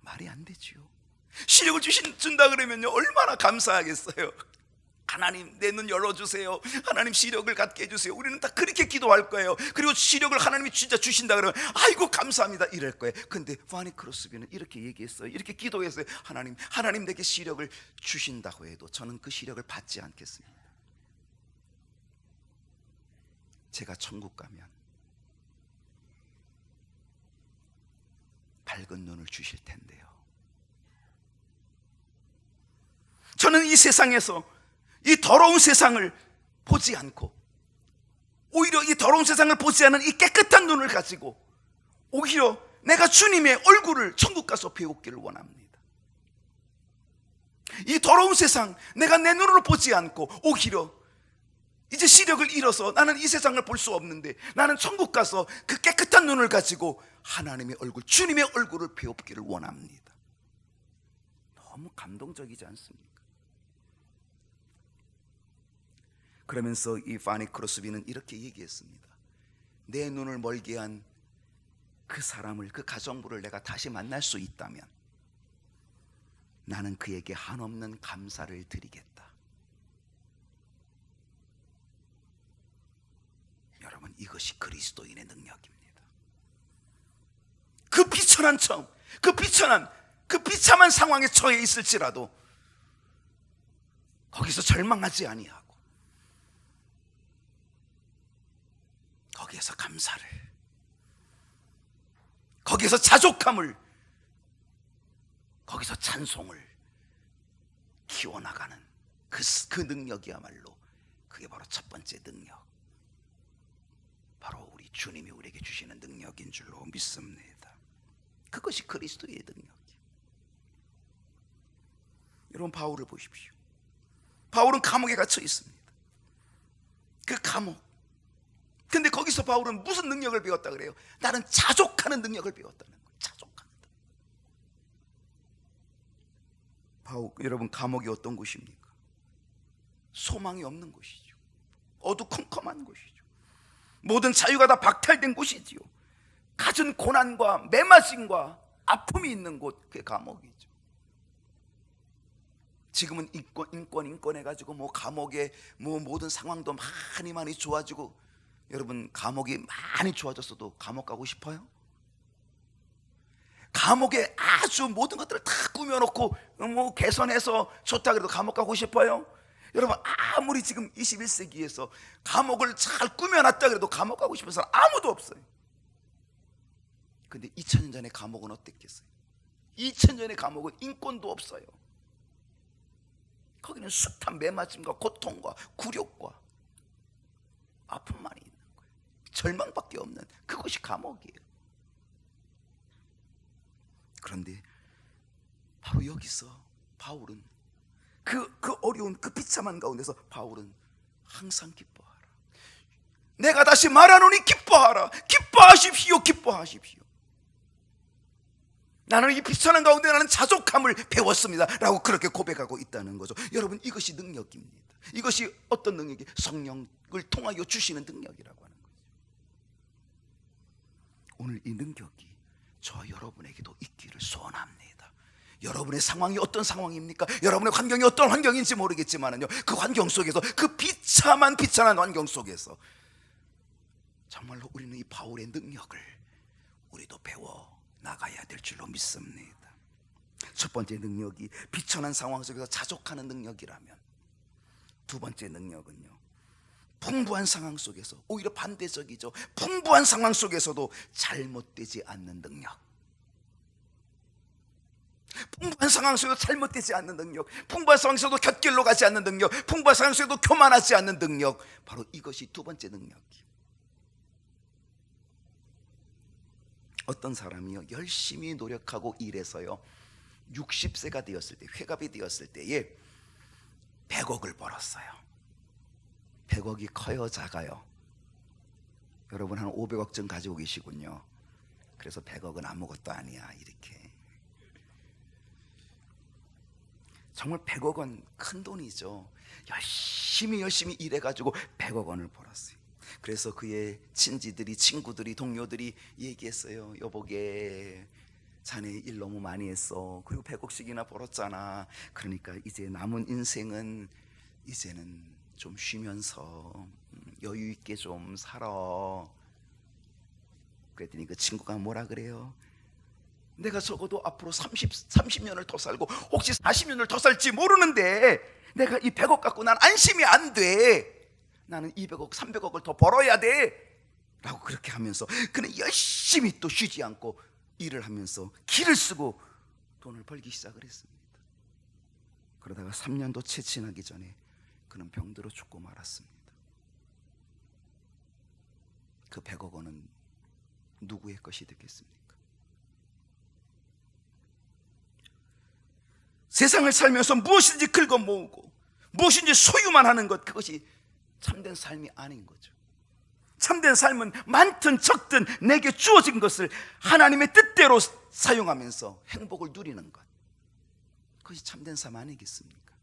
말이 안 되지요. 시력을 준다 그러면요, 얼마나 감사하겠어요. 하나님, 내 눈 열어주세요. 하나님, 시력을 갖게 해주세요. 우리는 다 그렇게 기도할 거예요. 그리고 시력을 하나님이 진짜 주신다 그러면 아이고 감사합니다 이럴 거예요. 근데 파니 크로스비는 이렇게 얘기했어요. 이렇게 기도했어요. 하나님 내게 시력을 주신다고 해도 저는 그 시력을 받지 않겠습니다. 제가 천국 가면 밝은 눈을 주실 텐데요, 저는 이 세상에서 이 더러운 세상을 보지 않고, 오히려 이 더러운 세상을 보지 않은 이 깨끗한 눈을 가지고 오히려 내가 주님의 얼굴을 천국 가서 배우기를 원합니다. 이 더러운 세상 내가 내 눈으로 보지 않고 오히려 이제 시력을 잃어서 나는 이 세상을 볼 수 없는데, 나는 천국 가서 그 깨끗한 눈을 가지고 하나님의 얼굴, 주님의 얼굴을 배우기를 원합니다. 너무 감동적이지 않습니까? 그러면서 이 파니 크로스비는 이렇게 얘기했습니다. 내 눈을 멀게 한 그 사람을, 그 가정부를 내가 다시 만날 수 있다면 나는 그에게 한없는 감사를 드리겠다. 여러분, 이것이 그리스도인의 능력입니다. 그 비천한 처음, 그 비참한 상황에 처해 있을지라도 거기서 절망하지 아니하고 거기에서 감사를, 거기에서 자족함을, 거기서 찬송을 키워나가는 그 능력이야말로, 그게 바로 첫 번째 능력, 바로 우리 주님이 우리에게 주시는 능력인 줄로 믿습니다. 그것이 그리스도의 능력이에요. 여러분, 바울을 보십시오. 바울은 감옥에 갇혀 있습니다. 그 감옥, 근데 거기서 바울은 무슨 능력을 배웠다 그래요? 나는 자족하는 능력을 배웠다는 거예요. 자족한다. 여러분, 감옥이 어떤 곳입니까? 소망이 없는 곳이죠. 어두컴컴한 곳이죠. 모든 자유가 다 박탈된 곳이지요. 갖은 고난과 매맞음과 아픔이 있는 곳, 그게 감옥이죠. 지금은 인권 해가지고 뭐 감옥에 뭐 모든 상황도 많이 좋아지고, 여러분 감옥이 많이 좋아졌어도 감옥 가고 싶어요? 감옥에 아주 모든 것들을 다 꾸며놓고 뭐 개선해서 좋다 그래도 감옥 가고 싶어요? 여러분 아무리 지금 21세기에서 감옥을 잘 꾸며놨다 그래도 감옥 가고 싶은 사람 아무도 없어요. 근데 2000년 전에 감옥은 어땠겠어요? 2000년 전에 감옥은 인권도 없어요. 거기는 숱한 매맞음과 고통과 굴욕과 아픔만이 있는 거예요. 절망밖에 없는 그것이 감옥이에요. 그런데 바로 여기서 바울은 그 어려운 그 비참한 가운데서 바울은 항상 기뻐하라. 내가 다시 말하노니 기뻐하라. 기뻐하십시오. 기뻐하십시오. 나는 이 비천한 가운데 나는 자족함을 배웠습니다 라고 그렇게 고백하고 있다는 거죠. 여러분 이것이 능력입니다. 이것이 어떤 능력이? 성령을 통하여 주시는 능력이라고 하는 거죠. 오늘 이 능력이 저 여러분에게도 있기를 소원합니다. 여러분의 상황이 어떤 상황입니까? 여러분의 환경이 어떤 환경인지 모르겠지만요, 그 환경 속에서, 그 비참한 환경 속에서 정말로 우리는 이 바울의 능력을 우리도 배워 나가야 될 줄로 믿습니다. 첫 번째 능력이 비천한 상황 속에서 자족하는 능력이라면, 두 번째 능력은요, 풍부한 상황 속에서, 오히려 반대적이죠, 풍부한 상황 속에서도 잘못되지 않는 능력. 풍부한 상황 속에서 잘못되지 않는 능력, 풍부한 상황 속에도 곁길로 가지 않는 능력, 풍부한 상황 속에도 교만하지 않는 능력, 바로 이것이 두 번째 능력이에요. 어떤 사람이요, 열심히 노력하고 일해서요 60세가 되었을 때, 회갑이 되었을 때에 100억을 벌었어요. 100억이 커요, 작아요? 여러분 한 500억쯤 가지고 계시군요. 그래서 100억은 아무것도 아니야 이렇게. 정말 100억 원 큰 돈이죠. 열심히 일해가지고 100억 원을 벌었어요. 그래서 그의 친지들이, 친구들이, 동료들이 얘기했어요. 여보게, 자네 일 너무 많이 했어. 그리고 100억씩이나 벌었잖아. 그러니까 이제 남은 인생은 이제는 좀 쉬면서 여유 있게 좀 살아. 그랬더니 그 친구가 뭐라 그래요? 내가 적어도 앞으로 30년을 더 살고 혹시 40년을 더 살지 모르는데 내가 이 100억 갖고 난 안심이 안 돼. 나는 200억, 300억을 더 벌어야 돼 라고 그렇게 하면서 그는 열심히 또 쉬지 않고 일을 하면서 기를 쓰고 돈을 벌기 시작을 했습니다. 그러다가 3년도 채 지나기 전에 그는 병들어 죽고 말았습니다. 그 100억 원은 누구의 것이 되겠습니까? 세상을 살면서 무엇인지 긁어 모으고 무엇인지 소유만 하는 것, 그것이 참된 삶이 아닌 거죠. 참된 삶은 많든 적든 내게 주어진 것을 하나님의 뜻대로 사용하면서 행복을 누리는 것, 그것이 참된 삶 아니겠습니까?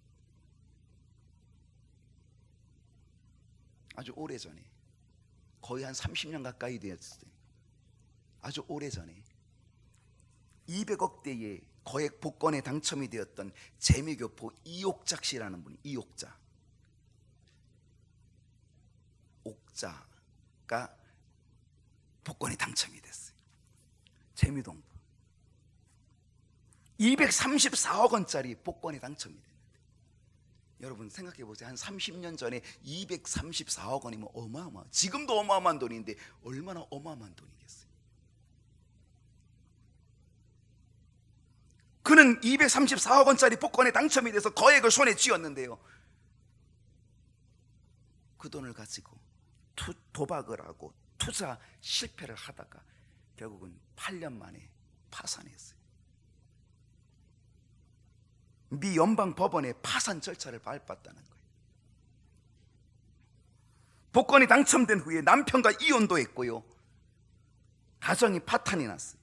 아주 오래전에, 거의 한 30년 가까이 되었을 때, 아주 오래전에 200억대의 거액 복권에 당첨이 되었던 재미교포 이옥작 씨라는 분이, 옥자가 복권에 당첨이 됐어요. 재미동부 234억 원짜리 복권에 당첨이 됐는데, 여러분 생각해 보세요. 한 30년 전에 234억 원이면 지금도 어마어마한 돈인데 얼마나 어마어마한 돈이겠어요. 그는 234억 원짜리 복권에 당첨이 돼서 거액을 손에 쥐었는데요, 그 돈을 가지고 도박을 하고 투자 실패를 하다가 결국은 8년 만에 파산했어요. 미 연방 법원에 파산 절차를 밟았다는 거예요. 복권이 당첨된 후에 남편과 이혼도 했고요, 가정이 파탄이 났어요.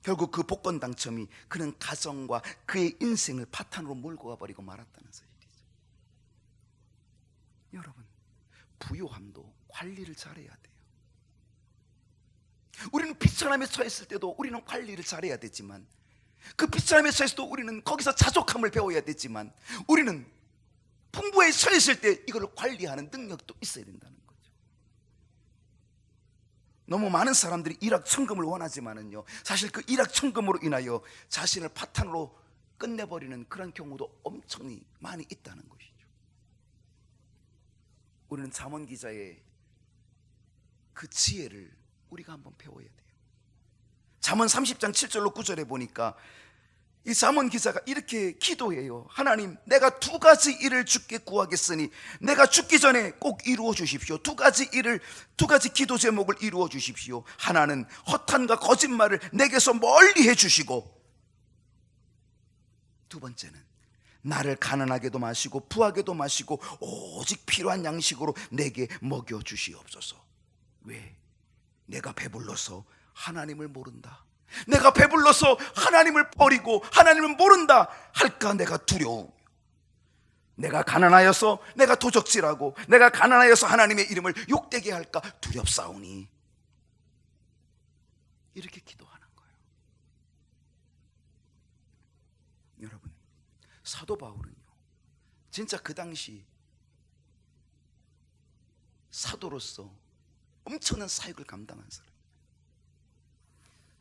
결국 그 복권 당첨이 그는 가정과 그의 인생을 파탄으로 몰고 가버리고 말았다는 사실이죠. 여러분, 부요함도 관리를 잘해야 돼요. 우리는 비천함에 처했을 때도 우리는 관리를 잘해야 되지만 그 빗자루에서도 우리는 거기서 자족함을 배워야 되지만 우리는 풍부에 서 있을 때 이걸 관리하는 능력도 있어야 된다는 거죠. 너무 많은 사람들이 일확천금을 원하지만은요, 사실 그 일확천금으로 인하여 자신을 파탄으로 끝내버리는 그런 경우도 엄청 많이 있다는 것이죠. 우리는 잠언 기자의 그 지혜를 우리가 한번 배워야 돼요. 잠언 30장 7절로 9절에 보니까 이 잠언 기자가 이렇게 기도해요. 하나님, 내가 두 가지 일을 주께 구하겠으니 내가 죽기 전에 꼭 이루어 주십시오. 두 가지 기도 제목을 이루어 주십시오. 하나는 허탄과 거짓말을 내게서 멀리 해주시고, 두 번째는 나를 가난하게도 마시고 부하게도 마시고 오직 필요한 양식으로 내게 먹여 주시옵소서. 왜? 내가 배불러서 하나님을 모른다. 내가 배불러서 하나님을 버리고 하나님을 모른다 할까 내가 두려워. 내가 가난하여서 내가 도적질하고 내가 가난하여서 하나님의 이름을 욕되게 할까 두렵사오니. 이렇게 기도하는 거예요. 여러분, 사도 바울은요, 진짜 그 당시 사도로서 엄청난 사역을 감당한 사람,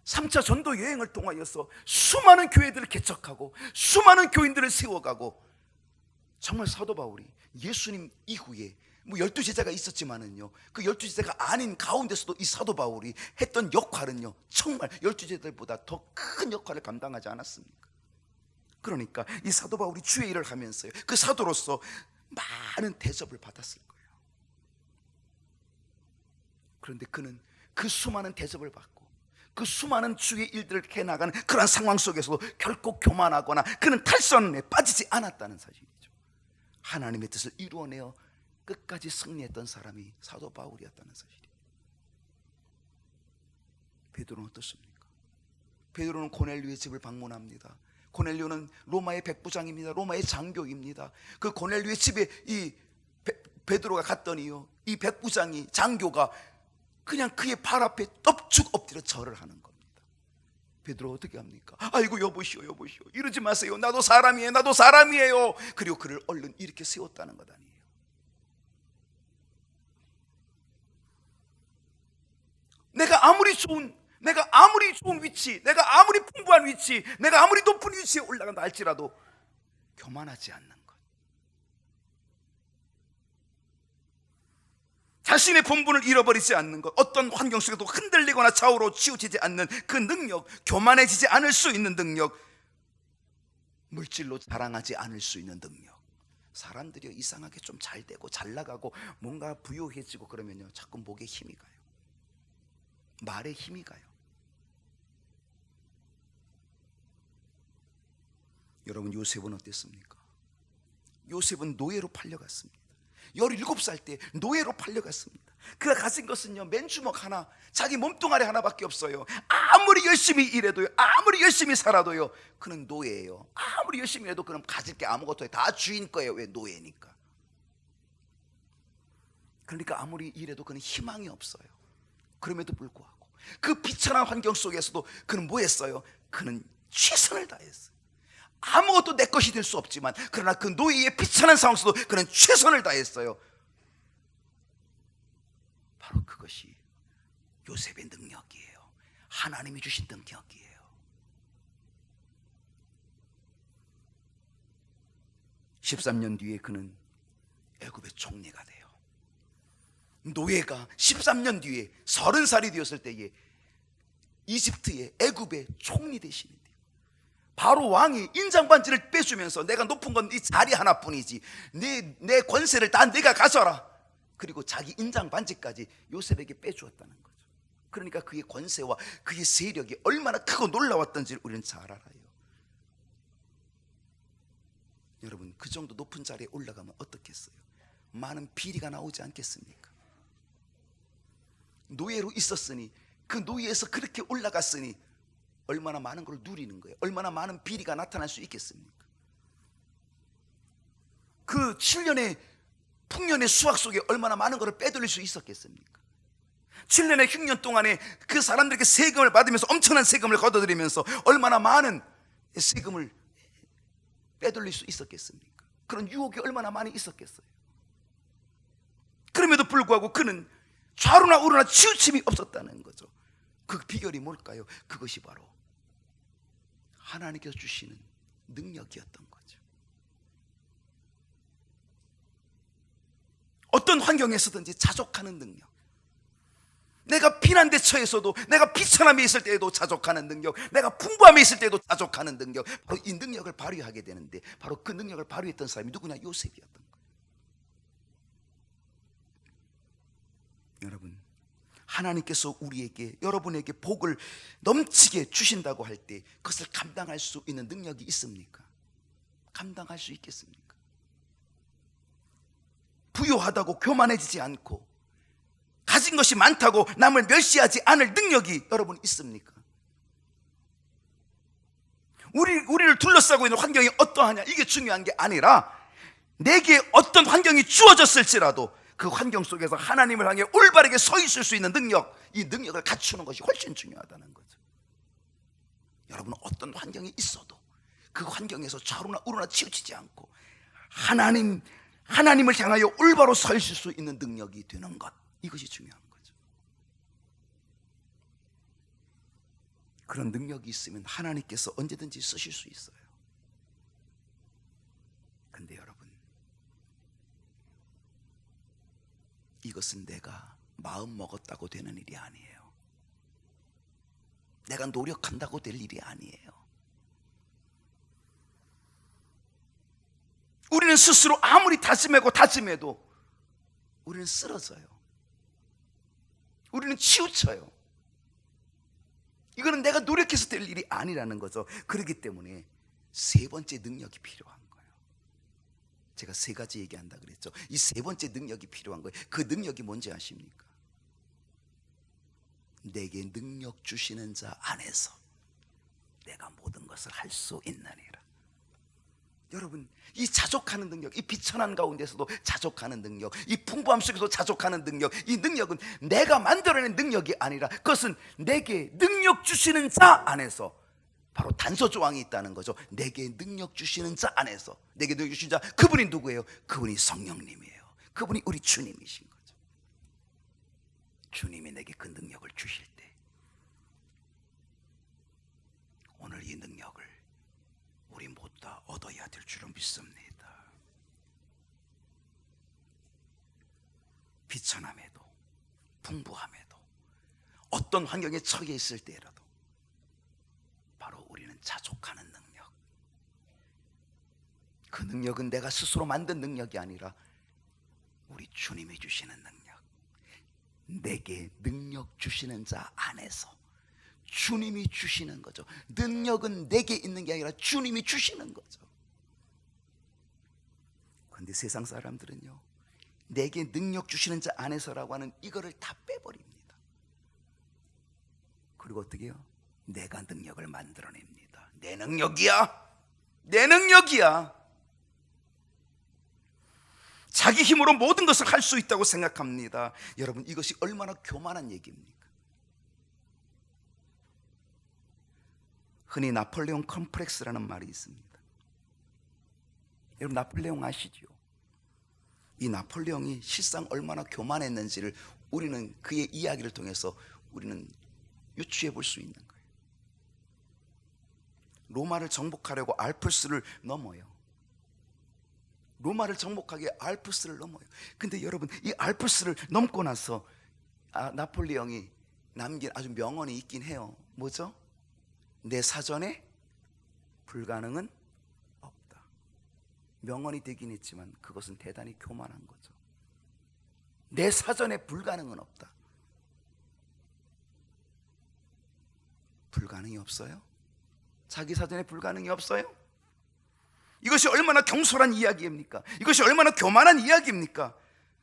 3차 전도 여행을 통하여서 수많은 교회들을 개척하고 수많은 교인들을 세워가고, 정말 사도 바울이 예수님 이후에 12제자가 있었지만은요, 그 12제자가 아닌 가운데서도 이 사도 바울이 했던 역할은요, 정말 12제자들보다 더 큰 역할을 감당하지 않았습니까? 그러니까 이 사도 바울이 주의 일을 하면서요, 그 사도로서 많은 대접을 받았을 거예요. 그런데 그는 그 수많은 대접을 받고 그 수많은 주의 일들을 해나가는 그러한 상황 속에서도 결코 교만하거나 그는 탈선에 빠지지 않았다는 사실이죠. 하나님의 뜻을 이루어내어 끝까지 승리했던 사람이 사도 바울이었다는 사실이에요. 베드로는 어떻습니까? 베드로는 고넬료의 집을 방문합니다. 고넬료는 로마의 백부장입니다. 로마의 장교입니다. 그 고넬료의 집에 이 베드로가 갔더니요, 이 백부장이, 장교가 그냥 그의 발 앞에 넙죽 엎드려 절을 하는 겁니다. 베드로 어떻게 합니까? 아이고 여보시오 이러지 마세요. 나도 사람이에요. 그리고 그를 얼른 이렇게 세웠다는 것 아니에요. 내가 아무리 좋은 위치, 내가 아무리 풍부한 위치, 내가 아무리 높은 위치에 올라간다 할지라도 교만하지 않는 것, 자신의 본분을 잃어버리지 않는 것, 어떤 환경 속에도 흔들리거나 좌우로 치우치지 않는 그 능력, 교만해지지 않을 수 있는 능력, 물질로 자랑하지 않을 수 있는 능력. 사람들이 이상하게 좀 잘 되고 잘 나가고 뭔가 부유해지고 그러면요, 자꾸 목에 힘이 가요. 말에 힘이 가요. 여러분, 요셉은 어땠습니까? 요셉은 노예로 팔려갔습니다. 17살 때 노예로 팔려갔습니다. 그가 가진 것은요, 맨주먹 하나, 자기 몸뚱아리 하나밖에 없어요. 아무리 열심히 일해도요, 아무리 열심히 살아도요, 그는 노예예요. 아무리 열심히 해도 그는 가질 게 아무것도 다 주인 거예요. 왜? 노예니까. 그러니까 아무리 일해도 그는 희망이 없어요. 그럼에도 불구하고 그 비천한 환경 속에서도 그는 뭐 했어요? 그는 최선을 다했어요. 아무것도 내 것이 될 수 없지만, 그러나 그 노예의 비천한 상황 속에서도 그는 최선을 다했어요. 바로 그것이 요셉의 능력이에요. 하나님이 주신 능력이에요. 13년 뒤에 그는 애굽의 총리가 돼요. 노예가 13년 뒤에 30살이 되었을 때에 이집트의 애굽의 총리 대신이 돼요. 바로 왕이 인장반지를 빼주면서, 내가 높은 건 네 자리 하나뿐이지, 내 권세를 다 네가 가져라. 그리고 자기 인장반지까지 요셉에게 빼주었다는 거죠. 그러니까 그의 권세와 그의 세력이 얼마나 크고 놀라웠던지를 우리는 잘 알아요. 여러분, 그 정도 높은 자리에 올라가면 어떻겠어요? 많은 비리가 나오지 않겠습니까? 노예로 있었으니, 그 노예에서 그렇게 올라갔으니 얼마나 많은 걸 누리는 거예요. 얼마나 많은 비리가 나타날 수 있겠습니까? 그 7년의 풍년의 수확 속에 얼마나 많은 것을 빼돌릴 수 있었겠습니까? 7년의 흉년 동안에 그 사람들에게 세금을 받으면서 엄청난 세금을 걷어들이면서 얼마나 많은 세금을 빼돌릴 수 있었겠습니까? 그런 유혹이 얼마나 많이 있었겠어요. 그럼에도 불구하고 그는 좌로나 우로나 치우침이 없었다는 거죠. 그 비결이 뭘까요? 그것이 바로 하나님께서 주시는 능력이었던 거죠. 어떤 환경에서든지 자족하는 능력, 내가 피난데 처해서도, 내가 비천함에 있을 때에도 자족하는 능력, 내가 풍부함에 있을 때에도 자족하는 능력, 바로 이 능력을 발휘하게 되는데, 바로 그 능력을 발휘했던 사람이 누구냐? 요셉이었던 거예요. 여러분, 하나님께서 우리에게, 여러분에게 복을 넘치게 주신다고 할 때 그것을 감당할 수 있는 능력이 있습니까? 감당할 수 있겠습니까? 부유하다고 교만해지지 않고, 가진 것이 많다고 남을 멸시하지 않을 능력이 여러분 있습니까? 우리를 둘러싸고 있는 환경이 어떠하냐, 이게 중요한 게 아니라 내게 어떤 환경이 주어졌을지라도 그 환경 속에서 하나님을 향해 올바르게 서 있을 수 있는 능력, 이 능력을 갖추는 것이 훨씬 중요하다는 거죠. 여러분은 어떤 환경이 있어도 그 환경에서 좌로나 우로나 치우치지 않고 하나님을 향하여 올바로 서 있을 수 있는 능력이 되는 것, 이것이 중요한 거죠. 그런 능력이 있으면 하나님께서 언제든지 쓰실 수 있어요. 근데 여러분, 이것은 내가 마음 먹었다고 되는 일이 아니에요. 내가 노력한다고 될 일이 아니에요. 우리는 스스로 아무리 다짐해도 우리는 쓰러져요. 우리는 치우쳐요. 이거는 내가 노력해서 될 일이 아니라는 거죠. 그렇기 때문에 세 번째 능력이 필요한 거예요. 제가 세 가지 얘기한다 그랬죠. 이 세 번째 능력이 필요한 거예요. 그 능력이 뭔지 아십니까? 내게 능력 주시는 자 안에서 내가 모든 것을 할 수 있느니라. 여러분, 이 자족하는 능력, 이 비천한 가운데서도 자족하는 능력, 이 풍부함 속에서 자족하는 능력, 이 능력은 내가 만들어낸 능력이 아니라 그것은 내게 능력 주시는 자 안에서, 바로 단서 조항이 있다는 거죠. 내게 능력 주시는 자 안에서, 내게 능력 주시는 자, 그분이 누구예요? 그분이 성령님이에요. 그분이 우리 주님이신 거죠. 주님이 내게 그 능력을 주실 때, 오늘 이 능력을 우리 모두 다 얻어야 될 줄로 믿습니다. 비천함에도 풍부함에도 어떤 환경에 처해 있을 때라도 바로 우리는 자족하는 능력, 그 능력은 내가 스스로 만든 능력이 아니라 우리 주님이 주시는 능력, 내게 능력 주시는 자 안에서 주님이 주시는 거죠. 능력은 내게 있는 게 아니라 주님이 주시는 거죠. 그런데 세상 사람들은요, 내게 능력 주시는 자 안에서라고 하는 이거를 다 빼버립니다. 그리고 어떻게 해요? 내가 능력을 만들어냅니다. 내 능력이야, 내 능력이야. 자기 힘으로 모든 것을 할 수 있다고 생각합니다. 여러분, 이것이 얼마나 교만한 얘기입니까? 흔히 나폴레옹 컴플렉스라는 말이 있습니다. 여러분, 나폴레옹 아시죠? 이 나폴레옹이 실상 얼마나 교만했는지를 우리는 그의 이야기를 통해서 우리는 유추해 볼 수 있는 거예요. 로마를 정복하려고 알프스를 넘어요. 로마를 정복하기에 알프스를 넘어요. 근데 여러분, 이 알프스를 넘고 나서 나폴레옹이 남긴 아주 명언이 있긴 해요. 뭐죠? 내 사전에 불가능은 없다. 명언이 되긴 했지만 그것은 대단히 교만한 거죠. 내 사전에 불가능은 없다. 불가능이 없어요? 자기 사전에 불가능이 없어요? 이것이 얼마나 경솔한 이야기입니까? 이것이 얼마나 교만한 이야기입니까?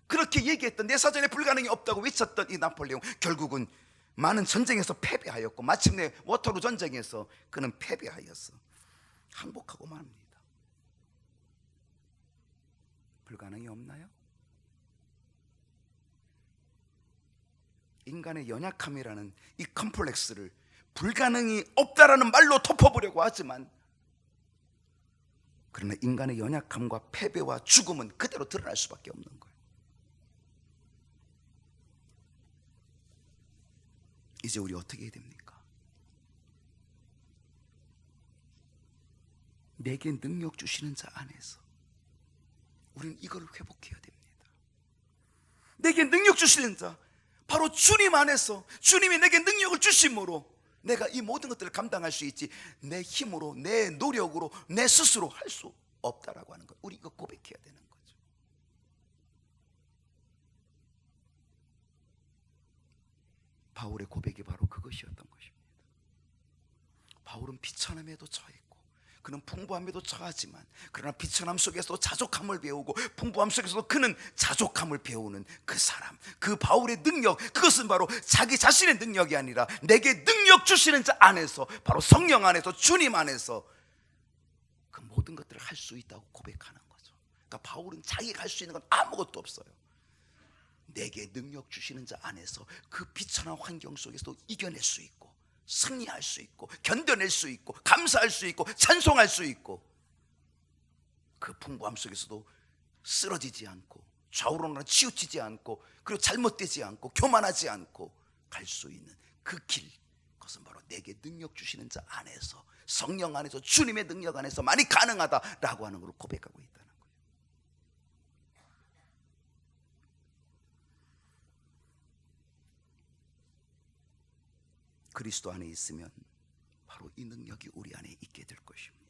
그렇게 얘기했던, 내 사전에 불가능이 없다고 외쳤던 이 나폴레옹, 결국은 많은 전쟁에서 패배하였고 마침내 워터루 전쟁에서 그는 패배하였어. 항복하고 말합니다. 불가능이 없나요? 인간의 연약함이라는 이 컴플렉스를 불가능이 없다라는 말로 덮어보려고 하지만 그러나 인간의 연약함과 패배와 죽음은 그대로 드러날 수밖에 없는 거예요. 이제 우리 어떻게 해야 됩니까? 내게 능력 주시는 자 안에서 우리는 이걸 회복해야 됩니다. 내게 능력 주시는 자, 바로 주님 안에서 주님이 내게 능력을 주심으로 내가 이 모든 것들을 감당할 수 있지, 내 힘으로, 내 노력으로, 내 스스로 할 수 없다라고 하는 것, 우리 이거 고백해야 되는 거죠. 바울의 고백이 바로 그것이었던 것입니다. 바울은 비천함에도 처했고 그는 풍부함에도 처하지만, 그러나 비천함 속에서도 자족함을 배우고 풍부함 속에서도 그는 자족함을 배우는 그 사람, 그 바울의 능력, 그것은 바로 자기 자신의 능력이 아니라 내게 능력 주시는 자 안에서, 바로 성령 안에서, 주님 안에서 그 모든 것들을 할 수 있다고 고백하는 거죠. 그러니까 바울은 자기가 할 수 있는 건 아무것도 없어요. 내게 능력 주시는 자 안에서 그 비천한 환경 속에서도 이겨낼 수 있고, 승리할 수 있고, 견뎌낼 수 있고, 감사할 수 있고, 찬송할 수 있고, 그 풍부함 속에서도 쓰러지지 않고 좌우로나 치우치지 않고, 그리고 잘못되지 않고 교만하지 않고 갈 수 있는 그 길, 그것은 바로 내게 능력 주시는 자 안에서, 성령 안에서, 주님의 능력 안에서만이 가능하다라고 하는 걸 고백하고 있다는 거예요. 그리스도 안에 있으면 바로 이 능력이 우리 안에 있게 될 것입니다.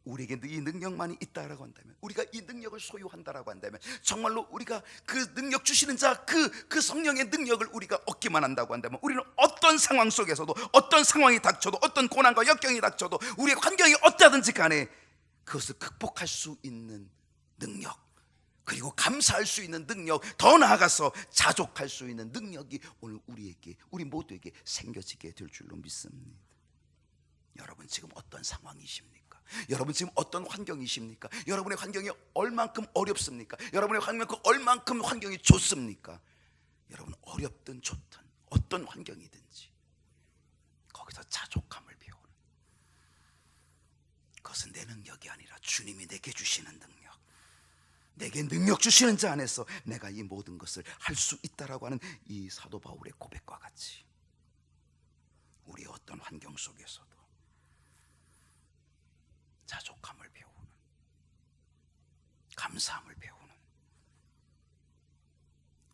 우리에게 이 능력만이 있다라고 한다면, 우리가 이 능력을 소유한다라고 한다면, 정말로 우리가 그 능력 주시는 자, 그 성령의 능력을 우리가 얻기만 한다고 한다면, 우리는 어떤 상황 속에서도, 어떤 상황이 닥쳐도, 어떤 고난과 역경이 닥쳐도, 우리의 환경이 어떠하든지 간에 그것을 극복할 수 있는 능력, 그리고 감사할 수 있는 능력, 더 나아가서 자족할 수 있는 능력이 오늘 우리에게, 우리 모두에게 생겨지게 될 줄로 믿습니다. 여러분 지금 어떤 상황이십니까? 여러분 지금 어떤 환경이십니까? 여러분의 환경이 얼만큼 어렵습니까? 여러분의 환경이 얼만큼 환경이 좋습니까? 여러분 어렵든 좋든 어떤 환경이든지 거기서 자족함을 배우는, 그것은 내 능력이 아니라 주님이 내게 주시는 능력, 내게 능력 주시는 자 안에서 내가 이 모든 것을 할 수 있다라고 하는 이 사도 바울의 고백과 같이, 우리 어떤 환경 속에서도 자족함을 배우는, 감사함을 배우는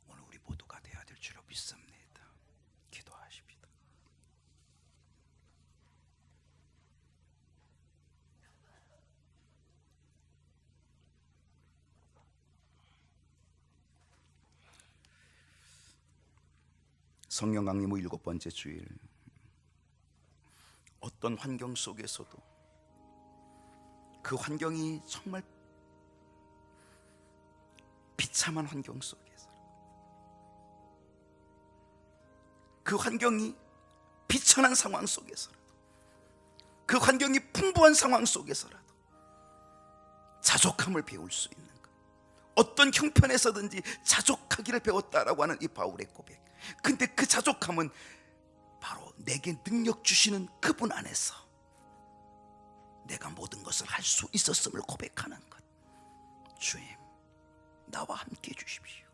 오늘 우리 모두가 되어야 될 줄로 믿습니다. 기도하십시다. 성령 강림후 7번째 주일, 어떤 환경 속에서도, 그 환경이 정말 비참한 환경 속에서, 그 환경이 비천한 상황 속에서라도, 그 환경이 풍부한 상황 속에서라도 자족함을 배울 수 있는 것, 어떤 형편에서든지 자족하기를 배웠다라고 하는 이 바울의 고백. 근데 그 자족함은 바로 내게 능력 주시는 그분 안에서 내가 모든 것을 할 수 있었음을 고백하는 것. 주님, 나와 함께 해 주십시오.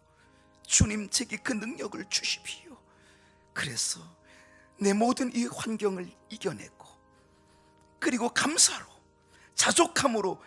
주님, 제게 그 능력을 주십시오. 그래서 내 모든 이 환경을 이겨내고, 그리고 감사로, 자족함으로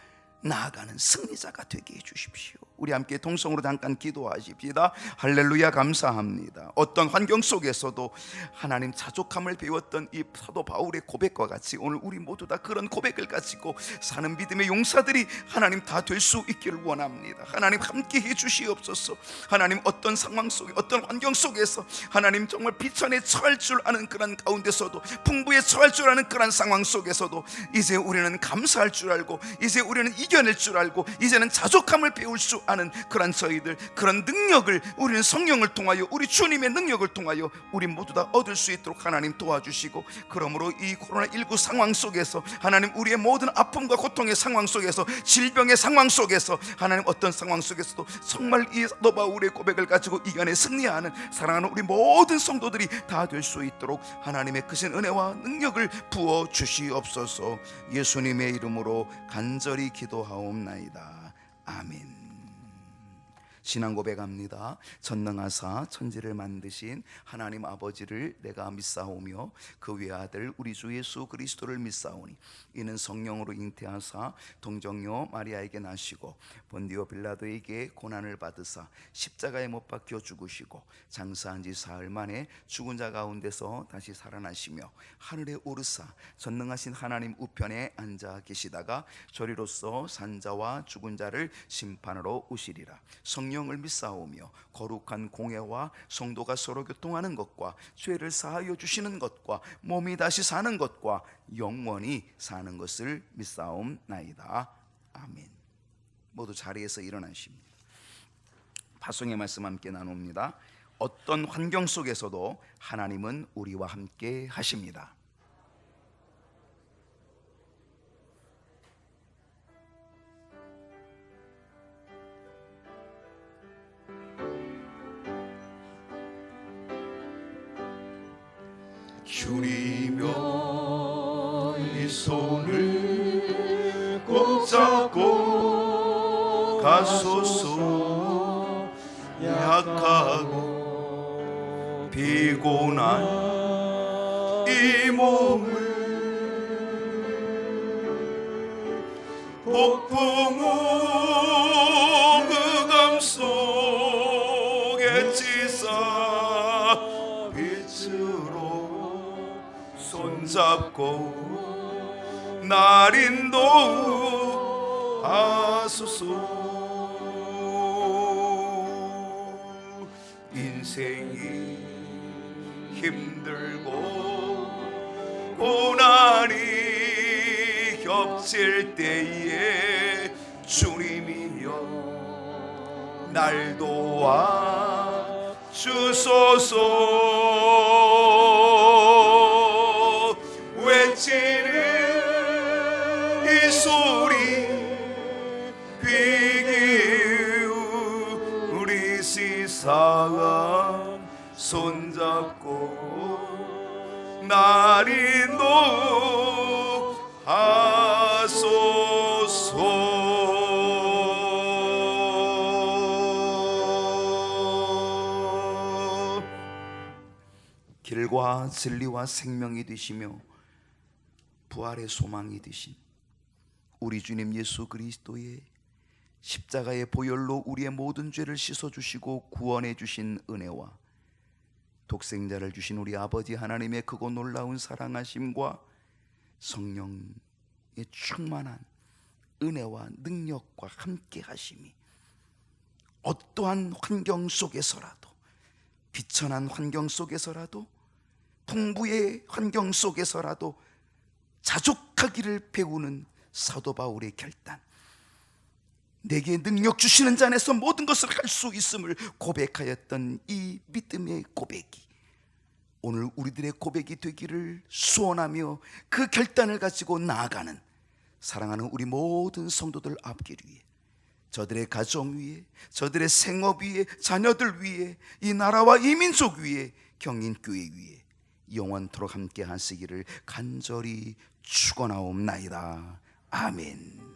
나아가는 승리자가 되게 해 주십시오. 우리 함께 동성으로 잠깐 기도하십시다. 할렐루야, 감사합니다. 어떤 환경 속에서도 하나님 자족함을 배웠던 이 사도 바울의 고백과 같이 오늘 우리 모두 다 그런 고백을 가지고 사는 믿음의 용사들이 하나님 다 될 수 있기를 원합니다. 하나님 함께 해 주시옵소서. 하나님 어떤 상황 속에, 어떤 환경 속에서 하나님 정말 비천에 처할 줄 아는 그런 가운데서도, 풍부에 처할 줄 아는 그런 상황 속에서도 이제 우리는 감사할 줄 알고, 이제 우리는 이겨낼 줄 알고, 이제는 자족함을 배울 수 아는 그런 저희들, 그런 능력을 우리는 성령을 통하여, 우리 주님의 능력을 통하여 우리 모두 다 얻을 수 있도록 하나님 도와주시고, 그러므로 이 코로나19 상황 속에서 하나님, 우리의 모든 아픔과 고통의 상황 속에서, 질병의 상황 속에서, 하나님 어떤 상황 속에서도 정말 이 사도 바울의 고백을 가지고 이겨내 승리하는 사랑하는 우리 모든 성도들이 다 될 수 있도록 하나님의 크신 은혜와 능력을 부어 주시옵소서. 예수님의 이름으로 간절히 기도하옵나이다. 아멘. 신앙 고백합니다. 전능하사 천지를 만드신 하나님 아버지를 내가 믿사오며 그 외아들 우리 주 예수 그리스도를 믿사오니 이는 성령으로 잉태하사 동정녀 마리아에게 나시고 본디오 빌라도에게 고난을 받으사 십자가에 못 박혀 죽으시고 장사한 지 사흘 만에 죽은 자 가운데서 다시 살아나시며 하늘에 오르사 전능하신 하나님 우편에 앉아 계시다가 저리로서 산자와 죽은 자를 심판하러 오시리라. 성령을 믿사오며 거룩한 공회와 성도가 서로 교통하는 것과 죄를 사하여 주시는 것과 몸이 다시 사는 것과 영원히 사는 것을 믿사옵나이다. 아멘. 모두 자리에서 일어나십니다. 파송의 말씀 함께 나눕니다. 어떤 환경 속에서도 하나님은 우리와 함께 하십니다. 주님여 이 손을 꼭 잡고 가소서. 약하고 피곤한 이 몸을 폭풍우 흑암 속에 치사 빛으로 손잡고 날 인도하소서. 인생이 힘들고 고난이 겹칠 때에 주님이여 날 도와 주소서. 외치는 이 소리 귀 기울이시사 손잡고 날 인도하소서. 길과 진리와 생명이 되시며 부활의 소망이 되신 우리 주님 예수 그리스도의 십자가의 보혈로 우리의 모든 죄를 씻어주시고 구원해 주신 은혜와 독생자를 주신 우리 아버지 하나님의 크고 놀라운 사랑하심과 성령의 충만한 은혜와 능력과 함께 하심이 어떠한 환경 속에서라도, 비천한 환경 속에서라도, 풍부의 환경 속에서라도 자족하기를 배우는 사도 바울의 결단, 내게 능력 주시는 자 안에서 모든 것을 할 수 있음을 고백하였던 이 믿음의 고백이 오늘 우리들의 고백이 되기를 소원하며 그 결단을 가지고 나아가는 사랑하는 우리 모든 성도들 앞길 위해, 저들의 가정 위에, 저들의 생업 위에, 자녀들 위에, 이 나라와 이 민족 위에, 경인교회 위에 영원토록 함께 하시기를 간절히 축원하옵나이다. 아멘.